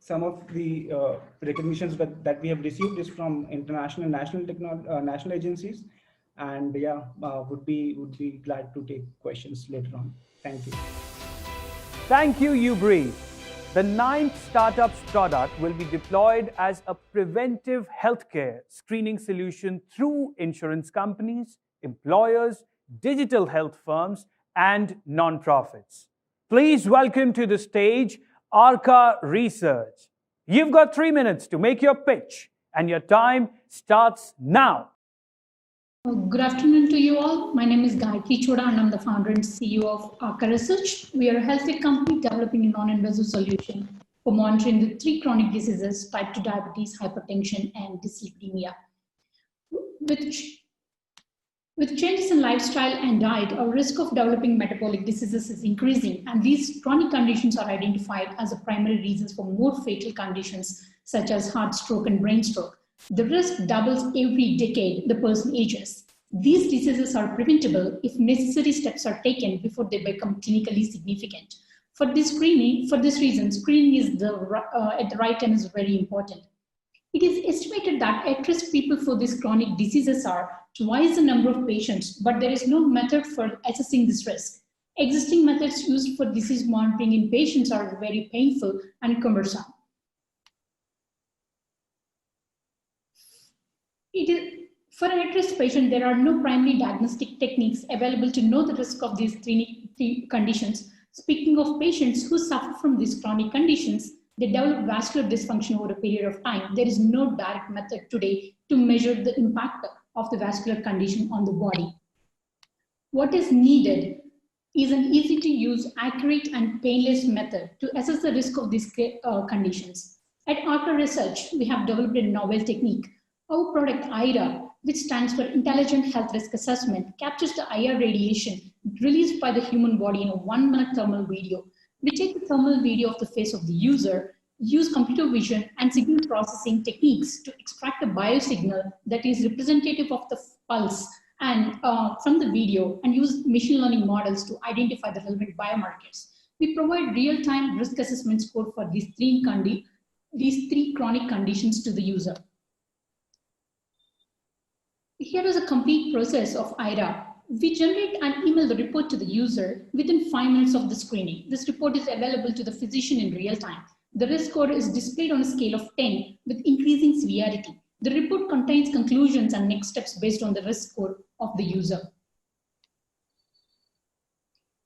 some of the recognitions that we have received is from international and national agencies. And yeah, would be glad to take questions later on. Thank you. Thank you, Ubri. The 9th startup's product will be deployed as a preventive healthcare screening solution through insurance companies, employers, digital health firms, and nonprofits. Please welcome to the stage Arca Research. You've got 3 minutes to make your pitch, and your time starts now. Good afternoon to you all. My name is Gayatri Choda and I'm the founder and CEO of Arca Research. We are a health tech company developing a non-invasive solution for monitoring the 3 chronic diseases: type 2 diabetes, hypertension, and dyslipidemia. With changes in lifestyle and diet, our risk of developing metabolic diseases is increasing, and these chronic conditions are identified as the primary reasons for more fatal conditions such as heart stroke and brain stroke. The risk doubles every decade the person ages. These diseases are preventable if necessary steps are taken before they become clinically significant. For this reason, screening is at the right time is very important. It is estimated that at-risk people for these chronic diseases are twice the number of patients, but there is no method for assessing this risk. Existing methods used for disease monitoring in patients are very painful and cumbersome. For an at-risk patient, there are no primary diagnostic techniques available to know the risk of these three conditions. Speaking of patients who suffer from these chronic conditions, they develop vascular dysfunction over a period of time. There is no direct method today to measure the impact of the vascular condition on the body. What is needed is an easy-to-use, accurate, and painless method to assess the risk of these conditions. At Arca Research, we have developed a novel technique. Our product, IRA, which stands for Intelligent Health Risk Assessment, captures the IR radiation released by the human body in a 1-minute thermal video. We take the thermal video of the face of the user, use computer vision and signal processing techniques to extract a biosignal that is representative of the pulse and from the video, and use machine learning models to identify the relevant biomarkers. We provide real-time risk assessment score for these three chronic conditions to the user. Here is a complete process of IRA. We generate and email the report to the user within 5 minutes of the screening. This report is available to the physician in real time. The risk score is displayed on a scale of 10 with increasing severity. The report contains conclusions and next steps based on the risk score of the user.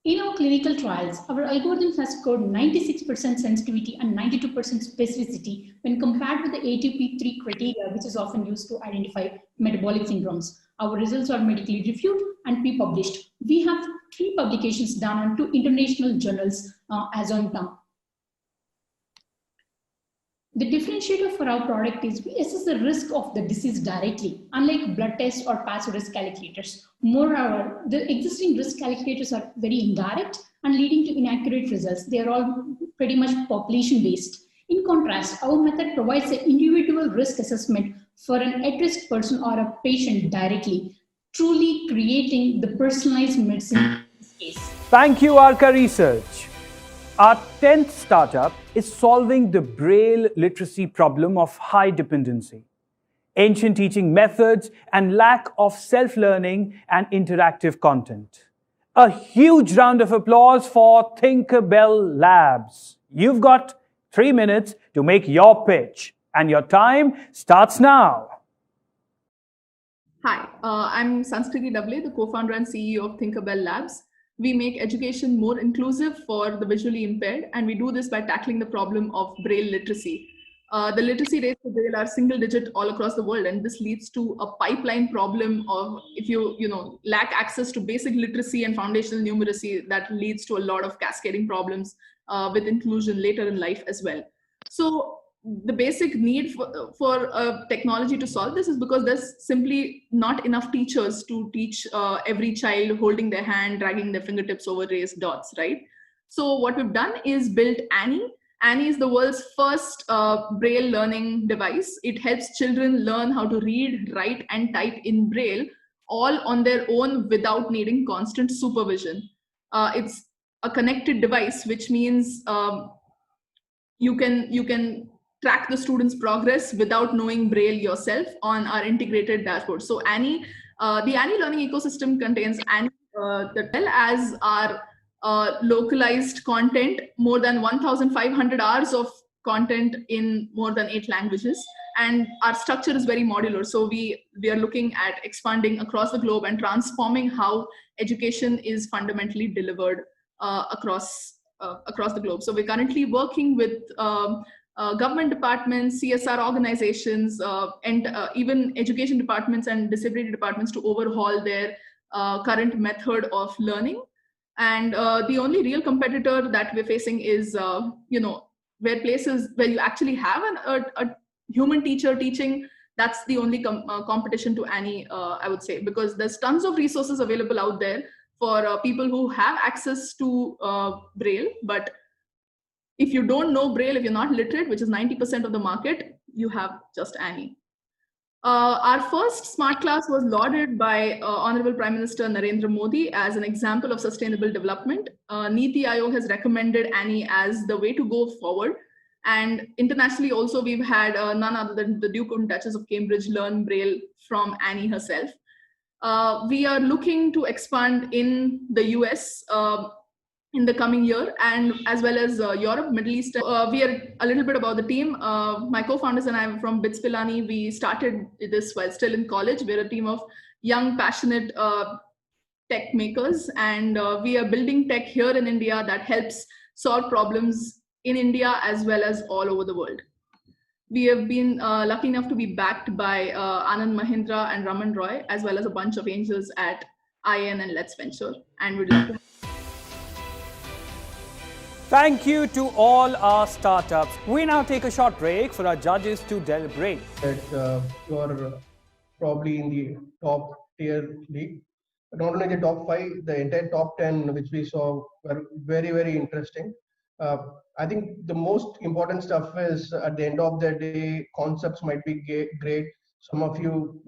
In our clinical trials, our algorithm has scored 96% sensitivity and 92% specificity when compared with the ATP3 criteria, which is often used to identify metabolic syndromes. Our results are medically reviewed and pre-published. We have 3 publications done on 2 international journals as on now. The differentiator for our product is we assess the risk of the disease directly, unlike blood tests or passive risk calculators. Moreover, the existing risk calculators are very indirect and leading to inaccurate results. They are all pretty much population-based. In contrast, our method provides an individual risk assessment for an at-risk person or a patient directly, truly creating the personalized medicine in this case. Thank you, Arca Research. Our 10th startup is solving the Braille literacy problem of high dependency, ancient teaching methods, and lack of self-learning and interactive content. A huge round of applause for Tinkerbell Labs. You've got 3 minutes to make your pitch, and your time starts now. Hi, I'm Sanskriti Davle, the co-founder and CEO of Tinkerbell Labs. We make education more inclusive for the visually impaired, and we do this by tackling the problem of Braille literacy. The literacy rates for Braille are single digit all across the world, and this leads to a pipeline problem of if you lack access to basic literacy and foundational numeracy, that leads to a lot of cascading problems with inclusion later in life as well. So the basic need for technology to solve this is because there's simply not enough teachers to teach every child holding their hand, dragging their fingertips over raised dots, right? So what we've done is built Annie. Annie is the world's first Braille learning device. It helps children learn how to read, write, and type in Braille all on their own without needing constant supervision. It's a connected device, which means you can track the students' progress without knowing Braille yourself on our integrated dashboard. So Annie, the Annie learning ecosystem contains Annie, as well as our localized content, more than 1,500 hours of content in more than 8 languages. And our structure is very modular. So we are looking at expanding across the globe and transforming how education is fundamentally delivered across the globe. So we're currently working with government departments, CSR organizations, and even education departments and disability departments to overhaul their current method of learning. And the only real competitor that we're facing is, where places where you actually have a human teacher teaching. That's the only competition to Annie, I would say, because there's tons of resources available out there for people who have access to Braille. But if you don't know Braille, if you're not literate, which is 90% of the market, you have just Annie. Our first smart class was lauded by Honorable Prime Minister Narendra Modi as an example of sustainable development. Niti Aayog has recommended Annie as the way to go forward. And internationally also, we've had none other than the Duke and Duchess of Cambridge learn Braille from Annie herself. We are looking to expand in the US in the coming year, and as well as Europe, Middle East. We are a little bit about the team. My co-founders and I am from BITS Pilani. We started this while still in college. We're a team of young, passionate tech makers, and we are building tech here in India that helps solve problems in India as well as all over the world. We have been lucky enough to be backed by Anand Mahindra and Raman Roy, as well as a bunch of angels at IN and Let's Venture. And we'd love to. Thank you to all our startups. We now take a short break for our judges to deliberate. That you are probably in the top tier league. Not only the top 5, the entire top 10, which we saw, were very, very interesting. I think the most important stuff is, at the end of the day, concepts might be great. Some of you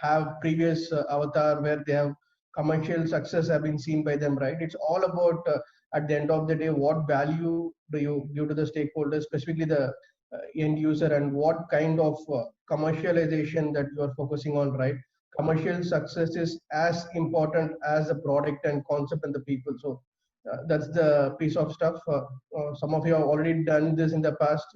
have previous avatar where they have commercial success have been seen by them, right? It's all about, at the end of the day, what value do you give to the stakeholders, specifically the end user, and what kind of commercialization that you are focusing on, right? Commercial success is as important as the product and concept and the people. So that's the piece of stuff. Some of you have already done this in the past,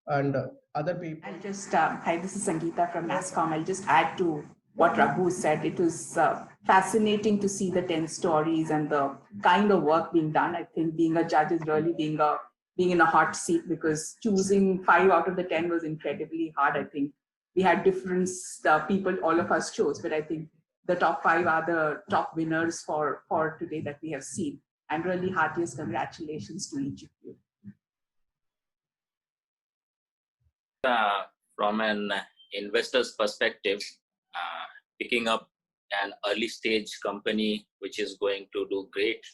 and other people. I'll just, hi, this is Sangeeta from NASCOM. I'll just add to what Raghu said. It was fascinating to see the 10 stories and the kind of work being done. I think being a judge is really being in a hot seat, because choosing 5 out of the 10 was incredibly hard. I think we had different people, all of us chose, but I think the top 5 are the top winners for today that we have seen. And really heartiest congratulations to each of you. From an investor's perspective, picking up an early stage company which is going to do great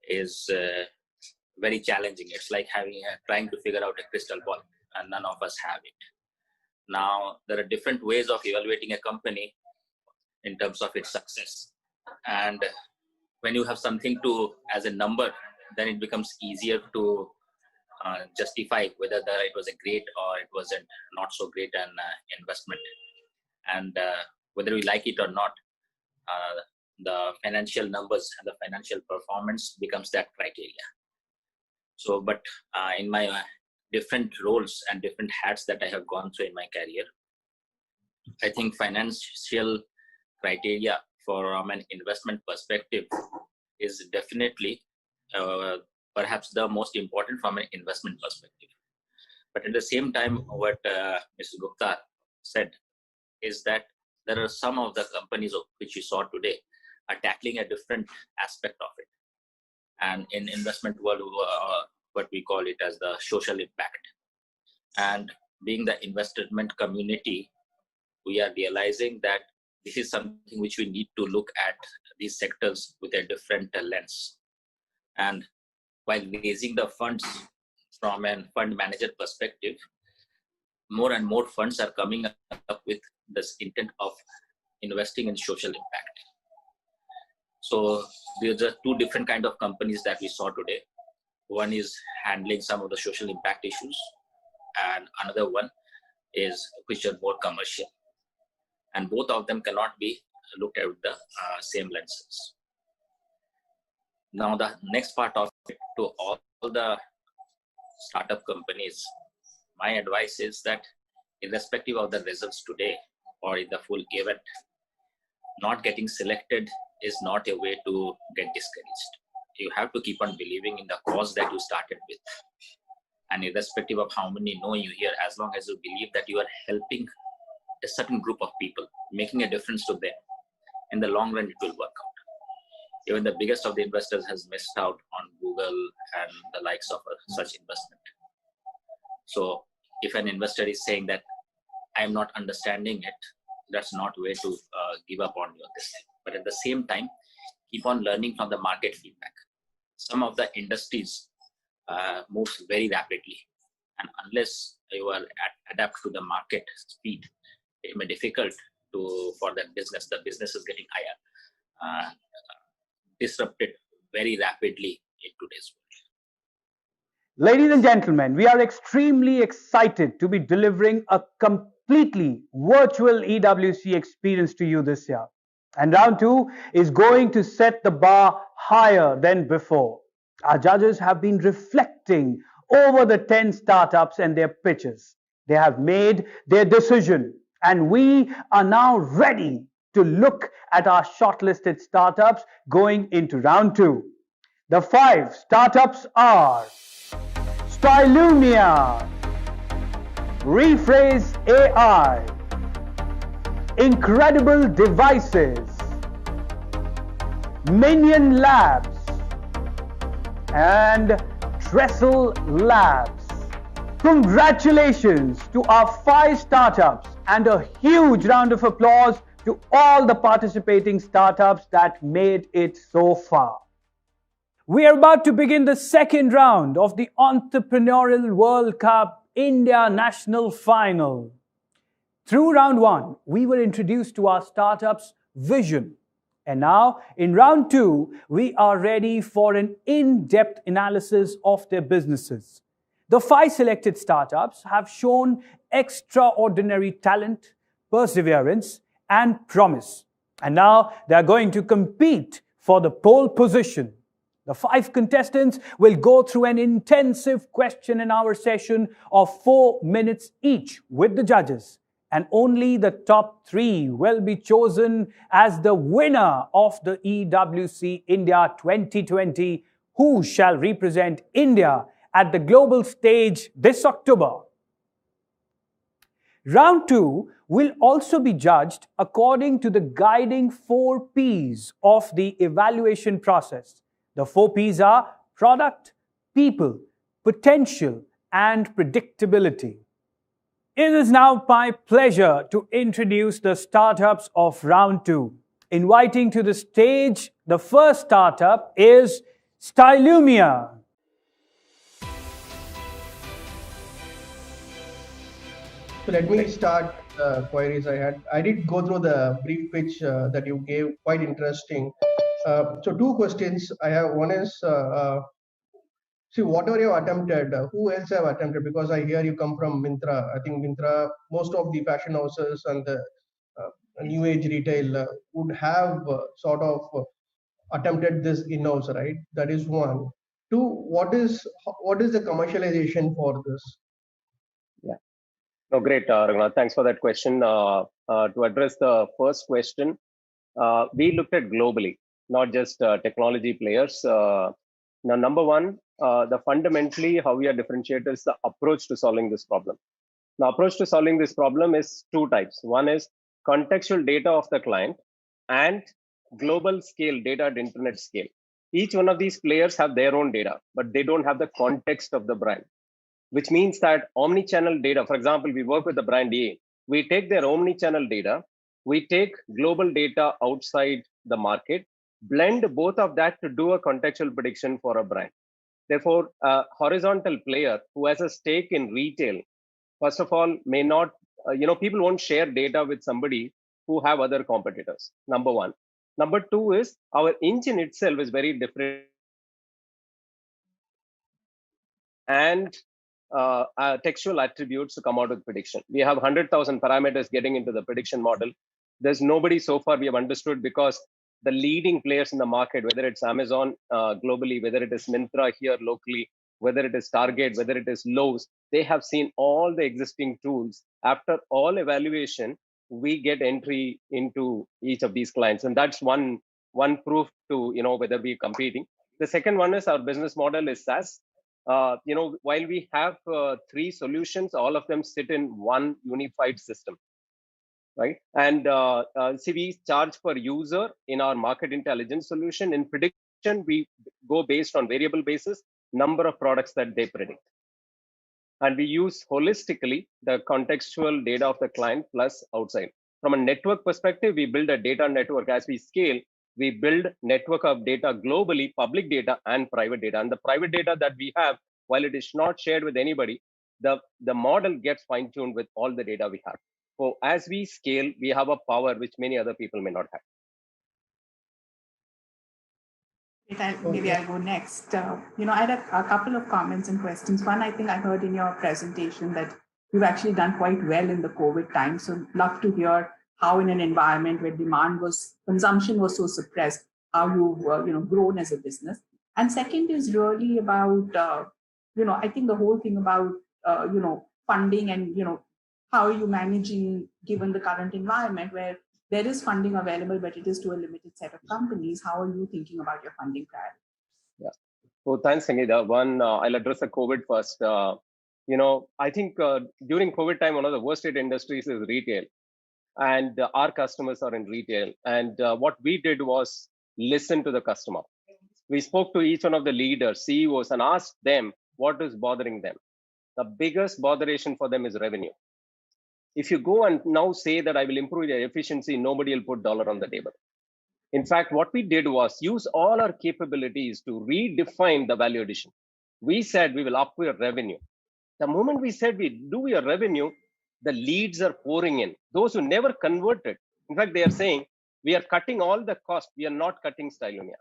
is very challenging. It's like trying to figure out a crystal ball, and none of us have it. Now, there are different ways of evaluating a company in terms of its success. And when you have something as a number, then it becomes easier to justify whether it was a great or it wasn't not so great an investment. And whether we like it or not, the financial numbers and the financial performance becomes that criteria. So, but in my different roles and different hats that I have gone through in my career, I think financial criteria from an investment perspective is definitely perhaps the most important from an investment perspective. But at the same time, what Mr. Gupta said is that there are some of the companies which you saw today are tackling a different aspect of it. And in investment world, what we call it as the social impact. And being the investment community, we are realizing that this is something which we need to look at these sectors with a different lens. And while raising the funds from a fund manager perspective, more and more funds are coming up with this intent of investing in social impact. So there's are 2 different kind of companies that we saw today. One is handling some of the social impact issues, and another one is which are more commercial. And both of them cannot be looked at with the same lenses. Now, the next part of it, to all the startup companies, my advice is that irrespective of the results today or in the full event, not getting selected is not a way to get discouraged. You have to keep on believing in the cause that you started with. And irrespective of how many know you here, as long as you believe that you are helping a certain group of people, making a difference to them, in the long run, it will work out. Even the biggest of the investors has missed out on Google and the likes of such investment. So if an investor is saying that I'm not understanding it, that's not way to give up on your this thing. But at the same time, keep on learning from the market feedback. Some of the industries move very rapidly, and unless you are adapt to the market speed, it may be difficult for that business. The business is getting higher, disrupted very rapidly in today's world. Ladies and gentlemen, we are extremely excited to be delivering a completely virtual EWC experience to you this year. And round 2 is going to set the bar higher than before. Our judges have been reflecting over the 10 startups and their pitches. They have made their decision, and we are now ready to look at our shortlisted startups going into round 2. The 5 startups are Stylumia, Rephrase AI, Incredible Devices, Minion Labs, and Trestle Labs. Congratulations to our 5 startups, and a huge round of applause to all the participating startups that made it so far. We are about to begin the second round of the Entrepreneurial World Cup India National Final. Through round 1, we were introduced to our startup's vision. And now, in round 2, we are ready for an in-depth analysis of their businesses. The 5 selected startups have shown extraordinary talent, perseverance, and promise. And now they are going to compete for the pole position. The 5 contestants will go through an intensive question and answer session of 4 minutes each with the judges. And only the top 3 will be chosen as the winner of the EWC India 2020, who shall represent India at the global stage this October. Round 2 will also be judged according to the guiding 4 P's of the evaluation process. The 4 P's are product, people, potential, and predictability. It is now my pleasure to introduce the startups of round 2. Inviting to the stage, the first startup is Stylumia. So let me start the queries I had. I did go through the brief pitch that you gave, quite interesting. So 2 questions I have. One is, see, whatever you have attempted, who else have attempted? Because I hear you come from Myntra. I think Myntra, most of the fashion houses and the new age retail would have sort of attempted this in-house, right? That is one. 2, what is the commercialization for this? Yeah. No, great, Raghunath. Thanks for that question. To address the first question, we looked at globally, not just technology players. Now, number one, the fundamentally how we are differentiated is the approach to solving this problem. Now, approach to solving this problem is 2 types. One is contextual data of the client and global scale data at internet scale. Each one of these players have their own data, but they don't have the context of the brand, which means that omni-channel data, for example, we work with the brand A, we take their omni-channel data, we take global data outside the market, blend both of that to do a contextual prediction for a brand. Therefore, a horizontal player who has a stake in retail, first of all, may not, people won't share data with somebody who have other competitors, number one. Number 2 is our engine itself is very different. And textual attributes to come out with prediction. We have 100,000 parameters getting into the prediction model. There's nobody so far we have understood, because the leading players in the market, whether it's Amazon globally, whether it is Myntra here locally, whether it is Target, whether it is Lowe's, they have seen all the existing tools. After all evaluation, we get entry into each of these clients. And that's one proof to, whether we're competing. The second one is our business model is SaaS. While we have 3 solutions, all of them sit in one unified system, right? And see, we charge per user in our market intelligence solution. In prediction, we go based on variable basis, number of products that they predict. And we use holistically the contextual data of the client plus outside. From a network perspective, we build a data network. As we scale, we build network of data globally, public data and private data. And the private data that we have, while it is not shared with anybody, the model gets fine-tuned with all the data we have. So as we scale, we have a power which many other people may not have. Maybe I'll go next. I had a couple of comments and questions. One, I think I heard in your presentation that you've actually done quite well in the COVID time. So love to hear how, in an environment where consumption was so suppressed, how you've grown as a business. And second is really about, I think the whole thing about, funding and, how are you managing given the current environment where there is funding available, but it is to a limited set of companies. How are you thinking about your funding priorities? Yeah. So thanks, Sangeeta. One, I'll address the COVID first. I think during COVID time, one of the worst hit industries is retail. And our customers are in retail. And what we did was listen to the customer. We spoke to each one of the leaders, CEOs, and asked them what is bothering them. The biggest botheration for them is revenue. If you go and now say that I will improve your efficiency, nobody will put dollar on the table. In fact, what we did was use all our capabilities to redefine the value addition. We said we will up your revenue. The moment we said we do your revenue, the leads are pouring in. Those who never converted, in fact, they are saying, we are cutting all the cost. We are not cutting Stylonia.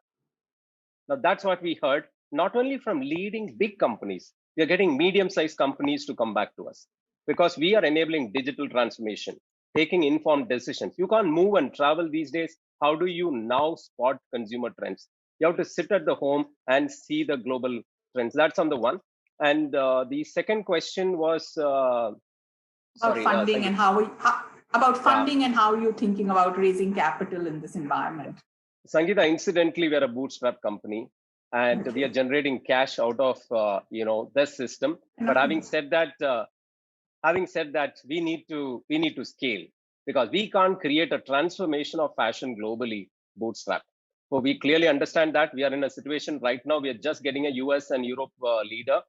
Now, that's what we heard, not only from leading big companies, we are getting medium-sized companies to come back to us, because we are enabling digital transformation, taking informed decisions. You can't move and travel these days. How do you now spot consumer trends? You have to sit at the home and see the global trends. That's on the one. And the second question was about funding and how are you thinking about raising capital in this environment? Sangeeta, incidentally, we're a bootstrap company, and we are generating cash out of this system. But having said that, we need to scale, because we can't create a transformation of fashion globally bootstrap. So we clearly understand that we are in a situation right now. We are just getting a US and Europe leader.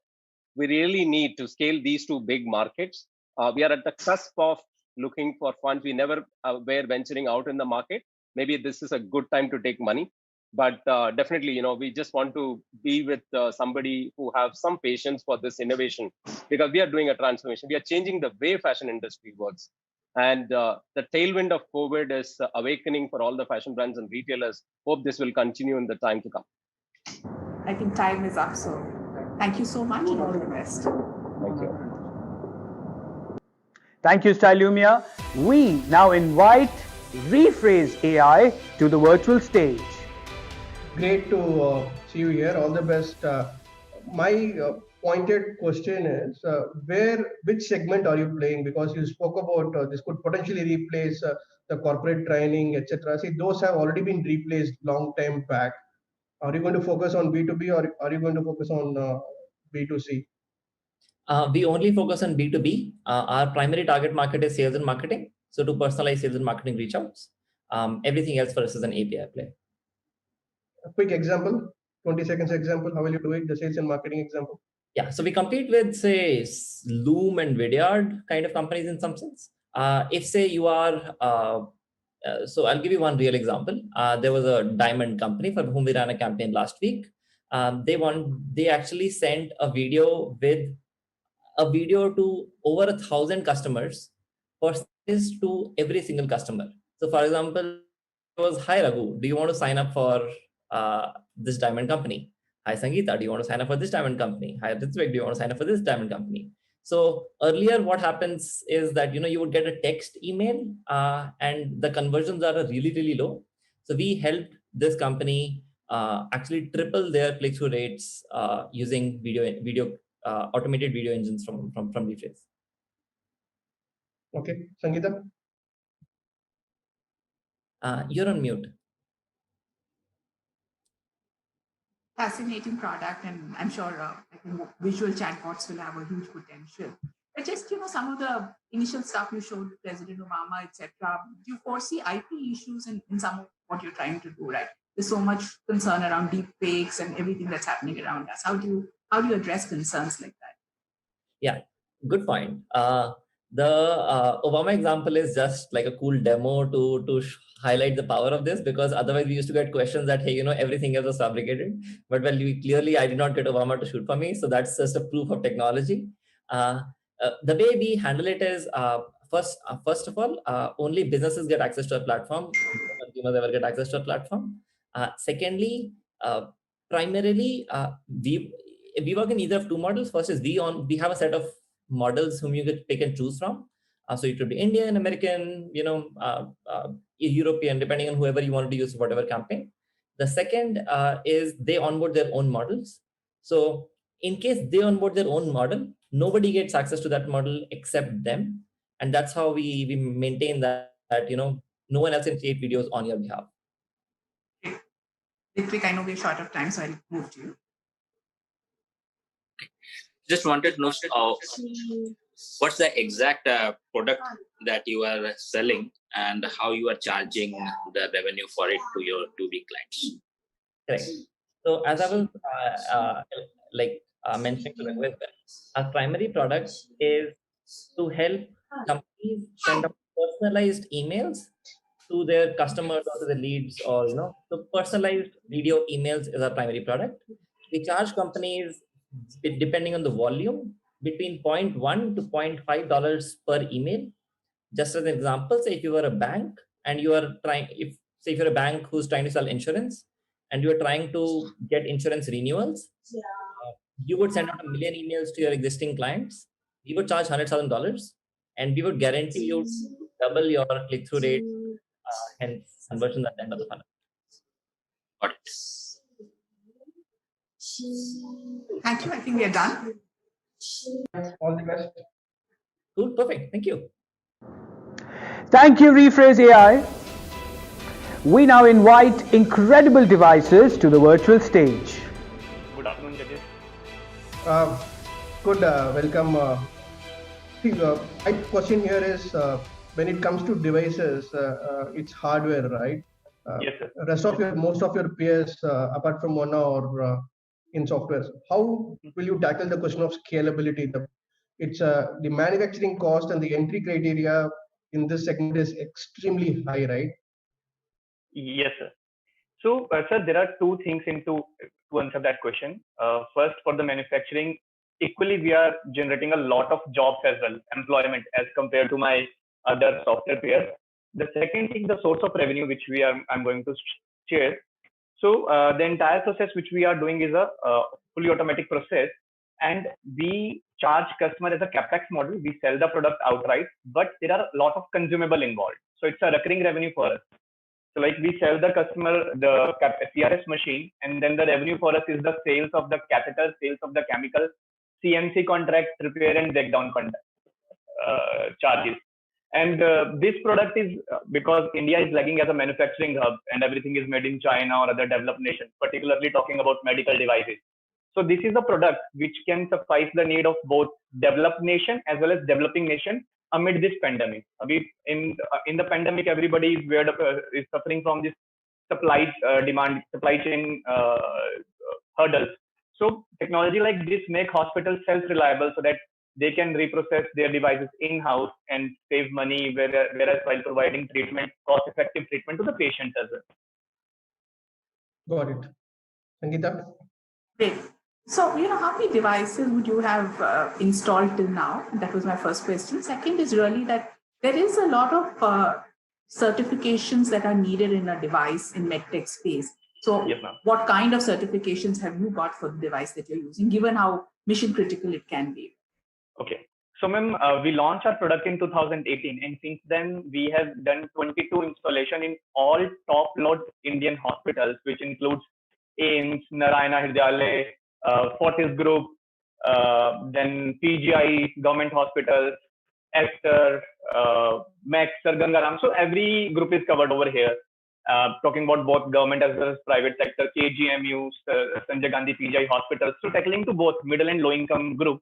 We really need to scale these 2 big markets. We are at the cusp of looking for funds. We never were venturing out in the market. Maybe this is a good time to take money, but definitely, we just want to be with somebody who have some patience for this innovation, because we are doing a transformation. We are changing the way fashion industry works. And the tailwind of COVID is awakening for all the fashion brands and retailers. Hope this will continue in the time to come. I think time is up. So thank you so much and all the best. Thank you. Thank you, Stylumia. We now invite Rephrase AI to the virtual stage. Great to see you here. All the best. My pointed question is, which segment are you playing? Because you spoke about this could potentially replace the corporate training, etc. See, those have already been replaced long time back. Are you going to focus on B2B or are you going to focus on B2C? We only focus on B2B. Our primary target market is sales and marketing. So to personalize sales and marketing reach outs. Everything else for us is an API play. A quick example, 20 seconds example. How will you do it? The sales and marketing example. Yeah, so we compete with, say, Loom and Vidyard kind of companies in some sense. If, say, you are, so I'll give you one real example. There was a diamond company for whom we ran a campaign last week. They actually sent a video to over 1,000 customers, personalized to every single customer. So, for example, it was, "Hi Raghu, do you want to sign up for this diamond company?" Hi, Sangeeta, do you want to sign up for this diamond company? Hi, Ritvik, do you want to sign up for this diamond company? So earlier, what happens is that you would get a text email, and the conversions are really, really low. So we helped this company actually triple their click-through rates using automated video engines from Rephrase. Okay, Sangeeta. You're on mute. Fascinating product, and I'm sure I think visual chatbots will have a huge potential. But just some of the initial stuff you showed President Obama, etc. Do you foresee IP issues in some of what you're trying to do? Right, there's so much concern around deep fakes and everything that's happening around us. How do you address concerns like that? Yeah, good point. The Obama example is just like a cool demo to highlight the power of this, because otherwise we used to get questions that, hey, everything else was fabricated. But well, I did not get Obama to shoot for me, so that's just a proof of technology. The way we handle it is first of all, only businesses get access to a platform. No consumers ever get access to a platform. Secondly, primarily we work in either of two models. First is we have a set of models whom you could pick and choose from. So it could be Indian, American, European, depending on whoever you wanted to use for whatever campaign. The second is they onboard their own models. So in case they onboard their own model, nobody gets access to that model except them. And that's how we maintain that no one else can create videos on your behalf. Ritvik, I know we're short of time, so I'll move to you. Just wanted to know what's the exact product that you are selling and how you are charging the revenue for it to your 2B clients. Correct. So as I was mentioning to Raghu, our primary product is to help companies send out personalized emails to their customers or to the leads, or so personalized video emails is our primary product. We charge companies, depending on the volume, between $0.1 to $0.5 per email. Just as an example, say if you were a bank and you are if you're a bank who's trying to sell insurance and you are trying to get insurance renewals, you would send out 1 million emails to your existing clients. We would charge $100,000, and we would guarantee you double your click-through rate, hence conversion at the end of the funnel. Got it. Thank you. I think we are done. All the best. Cool. Perfect. Thank you. Thank you, Rephrase AI. We now invite incredible devices to the virtual stage. Good afternoon, judges. Welcome. My question here is, when it comes to devices, it's hardware, right? Yes, sir. Most of your peers, apart from one, are in software. How will you tackle the question of scalability? The manufacturing cost and the entry criteria in this segment is extremely high, right? Yes, sir. So, sir, there are two things to answer that question. First, for the manufacturing, equally we are generating a lot of jobs as well, employment, as compared to my other software peers. The second thing, the source of revenue, which I'm going to share. So the entire process which we are doing is a fully automatic process, and we charge customer as a capex model. We sell the product outright, but there are a lot of consumable involved. So it's a recurring revenue for us. So like we sell the customer the CRS machine, and then the revenue for us is the sales of the catheter, sales of the chemical, CMC contract, repair and breakdown contract charges. And this product is because India is lagging as a manufacturing hub, and everything is made in China or other developed nations, particularly talking about medical devices. So this is a product which can suffice the need of both developed nation as well as developing nation amid this pandemic. In the pandemic, everybody is suffering from this supply chain hurdles. So technology like this make hospitals self-reliable so that they can reprocess their devices in-house and save money, whereas while providing cost-effective treatment to the patient as well. Got it. Sangeeta? Great. So, how many devices would you have installed till now? That was my first question. Second is really that there is a lot of certifications that are needed in a device in medtech space. So Yes, ma'am. what kind of certifications have you got for the device that you're using, given how mission critical it can be? Okay. So, ma'am, we launched our product in 2018, and since then we have done 22 installation in all top-notch Indian hospitals, which includes AIMS, Narayana Hridayalaya, Fortis Group, then PGI, government hospitals, Esther, Max, Sir Gangaram. So every group is covered over here. Talking about both government as well as private sector, KGMU, Sanjay Gandhi PGI hospitals. So tackling to both middle and low income group.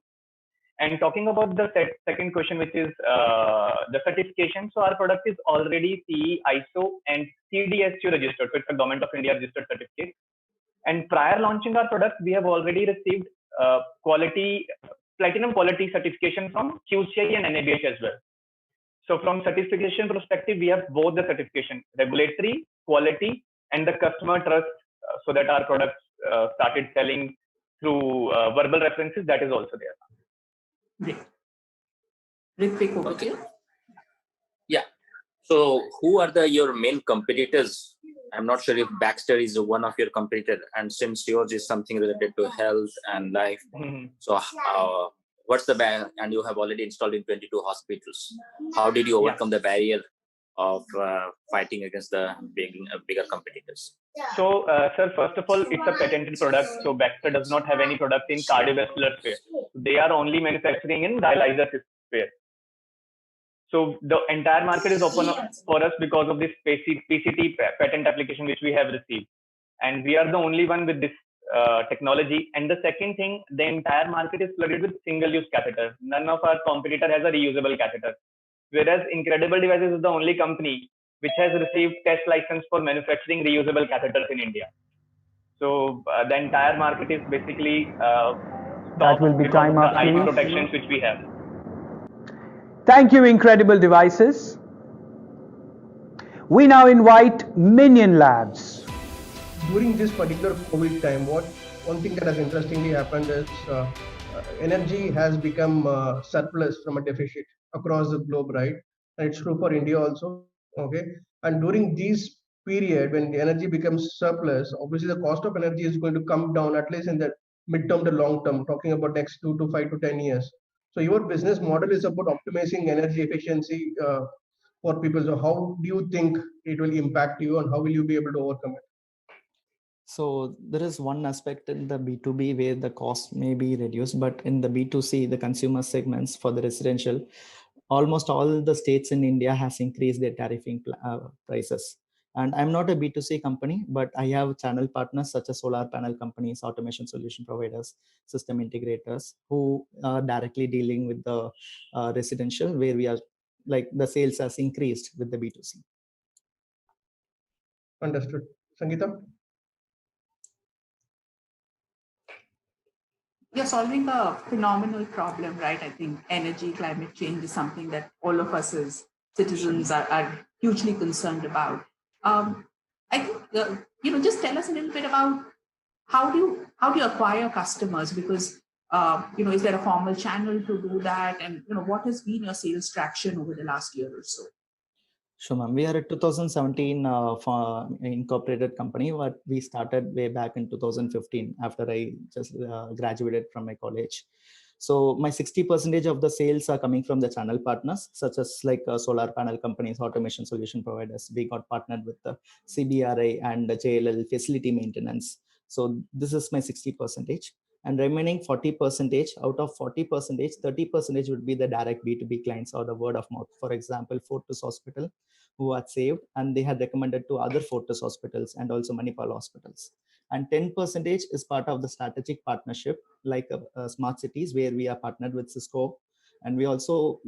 And talking about the second question, which is the certification. So our product is already CE, ISO, and CDSU registered. So it's a Government of India registered certificate. And prior launching our product, we have already received platinum quality certification from QCI and NABH as well. So from certification perspective, we have both the certification, regulatory, quality, and the customer trust, so that our products started selling through verbal references. That is also there. Great. Ritvik, over to you. Yeah. So who are your main competitors? I'm not sure if Baxter is one of your competitors, and since yours is something related to health and life, so what's the barrier? And you have already installed in 22 hospitals. How did you overcome the barrier of fighting against the bigger competitors? So, sir, first of all, it's a patented product. So Baxter does not have any product in cardiovascular sphere. They are only manufacturing in dialysis sphere. So the entire market is open for us because of this PCT patent application which we have received. And we are the only one with this technology. And the second thing, the entire market is flooded with single-use catheter. None of our competitor has a reusable catheter. Whereas Incredible Devices is the only company which has received test license for manufacturing reusable catheters in India. So the entire market is basically That will be time up, the IP please. protections which we have. Thank you, Incredible Devices. We now invite Minion Labs. During this particular COVID time, one thing that has interestingly happened is energy has become surplus from a deficit across the globe, right? And it's true for India also. Okay. And during this period, when the energy becomes surplus, obviously the cost of energy is going to come down, at least in the mid-term to long term, talking about next 2 to 5 to 10 years. So your business model is about optimizing energy efficiency for people. So how do you think it will impact you, and how will you be able to overcome it? So there is one aspect in the B2B where the cost may be reduced, but in the B2C, the consumer segments for the residential, almost all the states in India has increased their tariffing prices. And I'm not a B2C company, but I have channel partners such as solar panel companies, automation solution providers, system integrators who are directly dealing with the residential, where we are like the sales has increased with the B2C. Understood. Sangeeta? You're solving a phenomenal problem, right? I think energy, climate change is something that all of us as citizens are hugely concerned about. I think, just tell us a little bit about how do you acquire customers? Because, is there a formal channel to do that? And, what has been your sales traction over the last year or so? Sure, ma'am. We are a 2017 incorporated company, but we started way back in 2015 after I just graduated from my college. So my 60% of the sales are coming from the channel partners, such as like solar panel companies, automation solution providers. We got partnered with the CBRI and the JLL facility maintenance. So this is my 60%. And remaining 40%, out of 40%, 30% would be the direct B2B clients or the word of mouth. For example, Fortis Hospital, who are saved and they had recommended to other Fortis hospitals and also Manipal hospitals. And 10% is part of the strategic partnership, like smart cities, where we are partnered with Cisco, and we also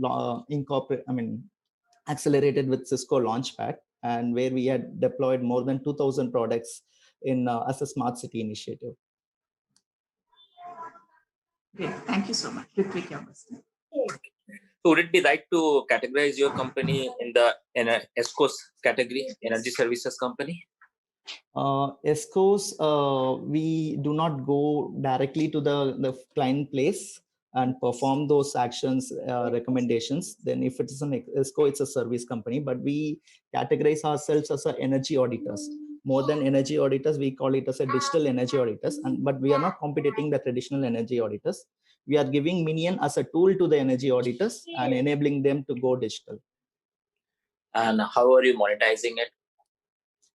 accelerated with Cisco Launchpad, and where we had deployed more than 2,000 products in as a smart city initiative. Great, thank you so much. Ritvik, So would it be right to categorize your company in the ESCOs category, energy services company? ESCOs, we do not go directly to the client place and perform those actions, recommendations. Then if it is an ESCO, it's a service company, but we categorize ourselves as energy auditors. more than energy auditors, we call it as a digital energy auditors. But we are not competing the traditional energy auditors. We are giving Minion as a tool to the energy auditors and enabling them to go digital. And how are you monetizing it?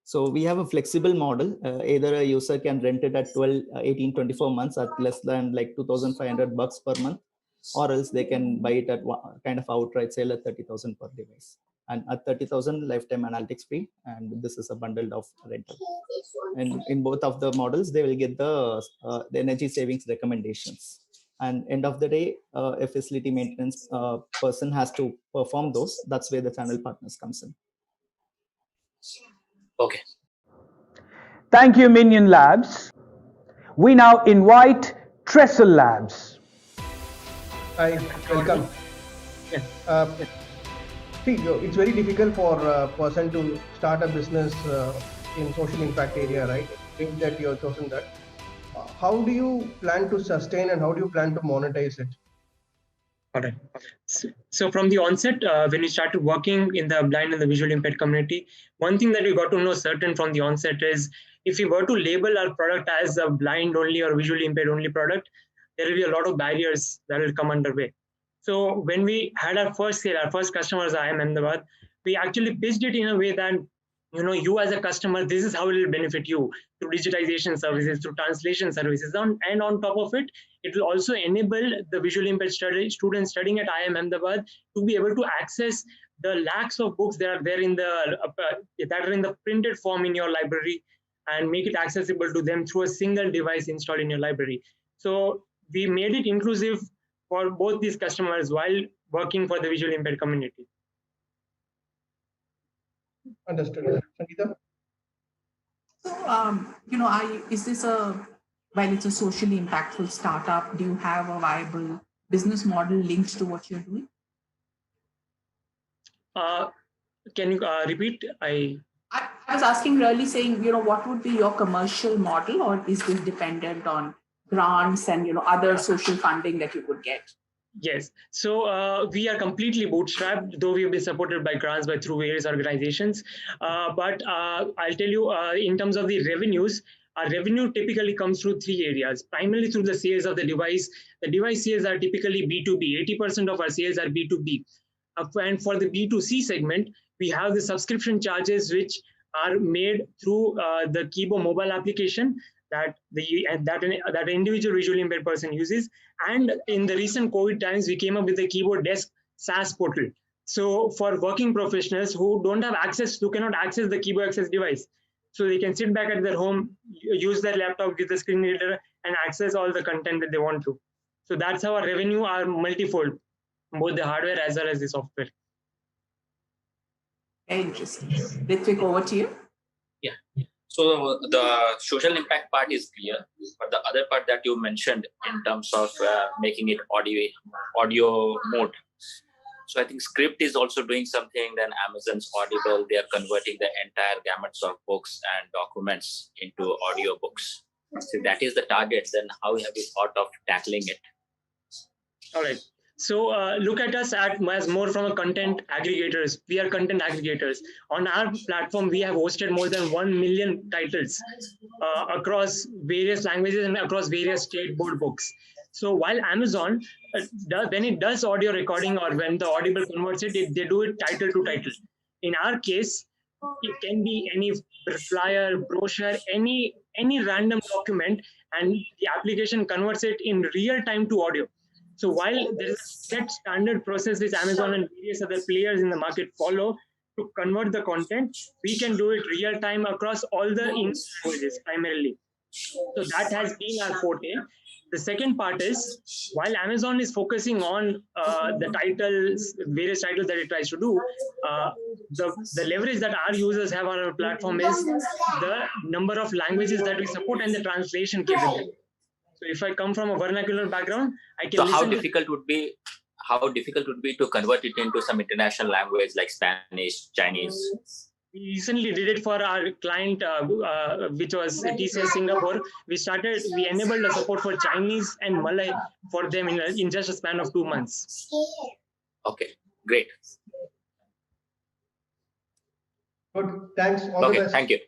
So we have a flexible model. Either a user can rent it at 12, 18, 24 months at less than like $2,500 per month, or else they can buy it at kind of outright sale at 30,000 per device. And at 30,000 lifetime analytics free, and this is a bundled of rental. And in both of the models, they will get the energy savings recommendations. And end of the day, a facility maintenance person has to perform those. That's where the channel partners comes in. Okay. Thank you, Minion Labs. We now invite Trestle Labs. Hi, welcome. See, it's very difficult for a person to start a business in social impact area, right? Think that you have chosen that. How do you plan to sustain and how do you plan to monetize it? All right. So from the onset, when we started working in the blind and the visually impaired community, one thing that we got to know certain from the onset is if we were to label our product as a blind only or visually impaired only product, there will be a lot of barriers that will come underway. So when we had our first sale, our first customers, IIM Ahmedabad, we actually pitched it in a way that, you as a customer, this is how it will benefit you through digitization services, through translation services. And on top of it, it will also enable the visually impaired students studying at IIM Ahmedabad to be able to access the lakhs of books that are there in the printed form in your library and make it accessible to them through a single device installed in your library. So we made it inclusive for both these customers while working for the visually impaired community. Understood. Sangeeta? So, is this while it's a socially impactful startup, do you have a viable business model linked to what you're doing? Can you repeat? I was asking, really saying, what would be your commercial model, or is this dependent on grants and, other social funding that you could get? Yes. So we are completely bootstrapped, though we have been supported by grants through various organizations. But I'll tell you, in terms of the revenues, our revenue typically comes through three areas, primarily through the sales of the device. The device sales are typically B2B. 80% of our sales are B2B. And for the B2C segment, we have the subscription charges, which are made through the Kibo mobile application that an individual visually impaired person uses. And in the recent COVID times, we came up with the Keyboard Desk SaaS portal. So for working professionals who don't have access, who cannot access the Keyboard Access device, so they can sit back at their home, use their laptop, get the screen reader, and access all the content that they want to. So that's how our revenue are multifold, both the hardware as well as the software. Interesting. Ritvik, over to you. Yeah. So the social impact part is clear, but the other part that you mentioned in terms of making it audio mode. So I think Script is also doing something. Then Amazon's Audible, they are converting the entire gamuts of books and documents into audio books. So that is the target. Then how have you thought of tackling it? All right. So look at us as more from a content aggregators. We are content aggregators. On our platform, we have hosted more than 1 million titles across various languages and across various state board books. So while Amazon, when it does audio recording or when the Audible converts it, they do it title to title. In our case, it can be any flyer, brochure, any random document, and the application converts it in real time to audio. So while there is a set standard process which Amazon and various other players in the market follow to convert the content, we can do it real time across all the English languages primarily. So that has been our forte. The second part is, while Amazon is focusing on the titles, various titles that it tries to do, the leverage that our users have on our platform is the number of languages that we support and the translation capability. So if I come from a vernacular background, I can. So how difficult would be to convert it into some international language like Spanish, Chinese? We recently did it for our client, which was TCS Singapore. We enabled the support for Chinese and Malay for them in just a span of 2 months. Okay, great. Good. Thanks. All the best. Thank you.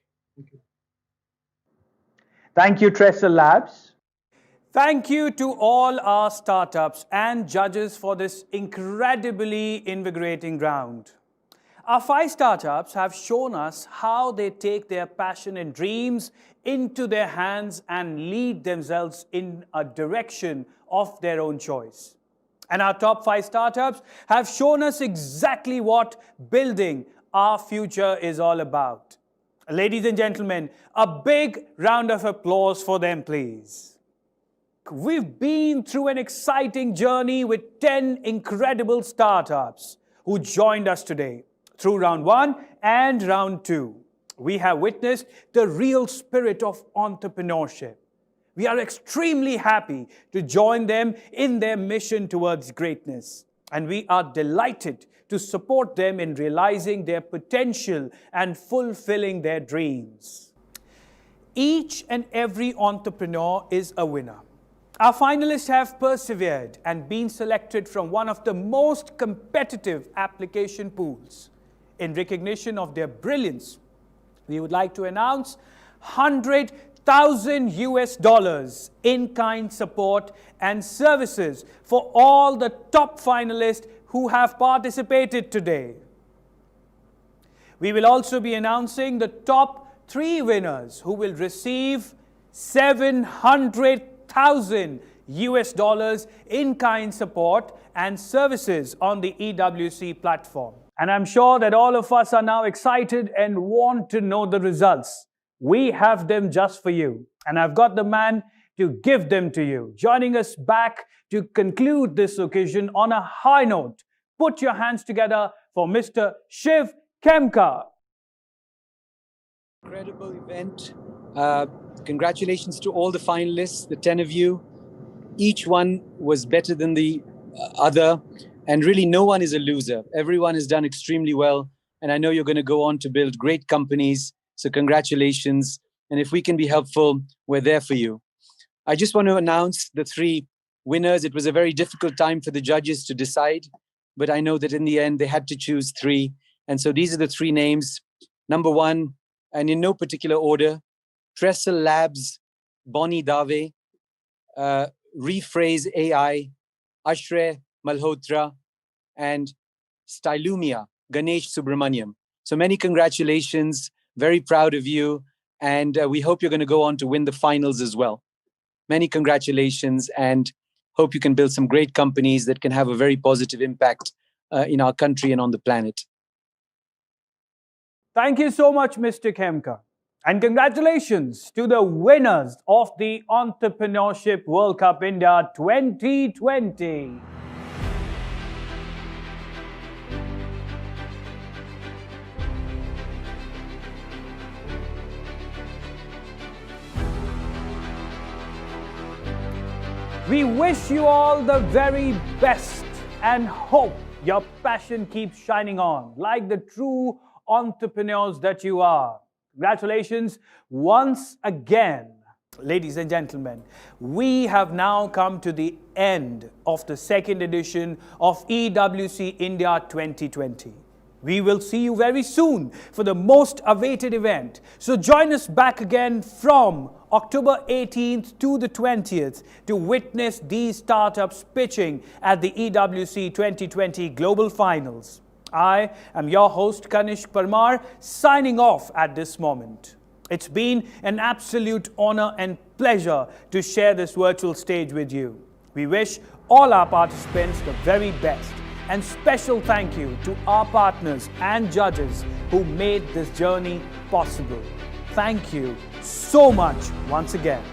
Thank you, Trestle Labs. Thank you to all our startups and judges for this incredibly invigorating round. Our 5 startups have shown us how they take their passion and dreams into their hands and lead themselves in a direction of their own choice. And our top 5 startups have shown us exactly what building our future is all about. Ladies and gentlemen, a big round of applause for them, please. We've been through an exciting journey with 10 incredible startups who joined us today. Through round 1 and round 2, we have witnessed the real spirit of entrepreneurship. We are extremely happy to join them in their mission towards greatness. And we are delighted to support them in realizing their potential and fulfilling their dreams. Each and every entrepreneur is a winner. Our finalists have persevered and been selected from one of the most competitive application pools. In recognition of their brilliance, we would like to announce $100,000 in-kind support and services for all the top finalists who have participated today. We will also be announcing the top 3 winners who will receive $700,000 in-kind support and services on the EWC platform. And I'm sure that all of us are now excited and want to know the results. We have them just for you. And I've got the man to give them to you. Joining us back to conclude this occasion on a high note, put your hands together for Mr. Shiv Khemka. Incredible event. Congratulations to all the finalists, the 10 of you. Each one was better than the other. And really, no one is a loser. Everyone has done extremely well. And I know you're going to go on to build great companies. So congratulations. And if we can be helpful, we're there for you. I just want to announce the 3 winners. It was a very difficult time for the judges to decide. But I know that in the end, they had to choose 3. And so these are the 3 names. Number 1, and in no particular order, Trestle Labs, Bonnie Dave, Rephrase AI, Ashray Malhotra, and Stylumia, Ganesh Subramaniam. So many congratulations. Very proud of you. And we hope you're going to go on to win the finals as well. Many congratulations, and hope you can build some great companies that can have a very positive impact in our country and on the planet. Thank you so much, Mr. Khemka. And congratulations to the winners of the Entrepreneurship World Cup India 2020. We wish you all the very best and hope your passion keeps shining on like the true entrepreneurs that you are. Congratulations once again. Ladies and gentlemen, we have now come to the end of the 2nd edition of EWC India 2020. We will see you very soon for the most awaited event. So join us back again from October 18th to the 20th to witness these startups pitching at the EWC 2020 Global Finals. I am your host Kanish Parmar, signing off at this moment. It's been an absolute honor and pleasure to share this virtual stage with you. We wish all our participants the very best. And special thank you to our partners and judges who made this journey possible. Thank you so much once again.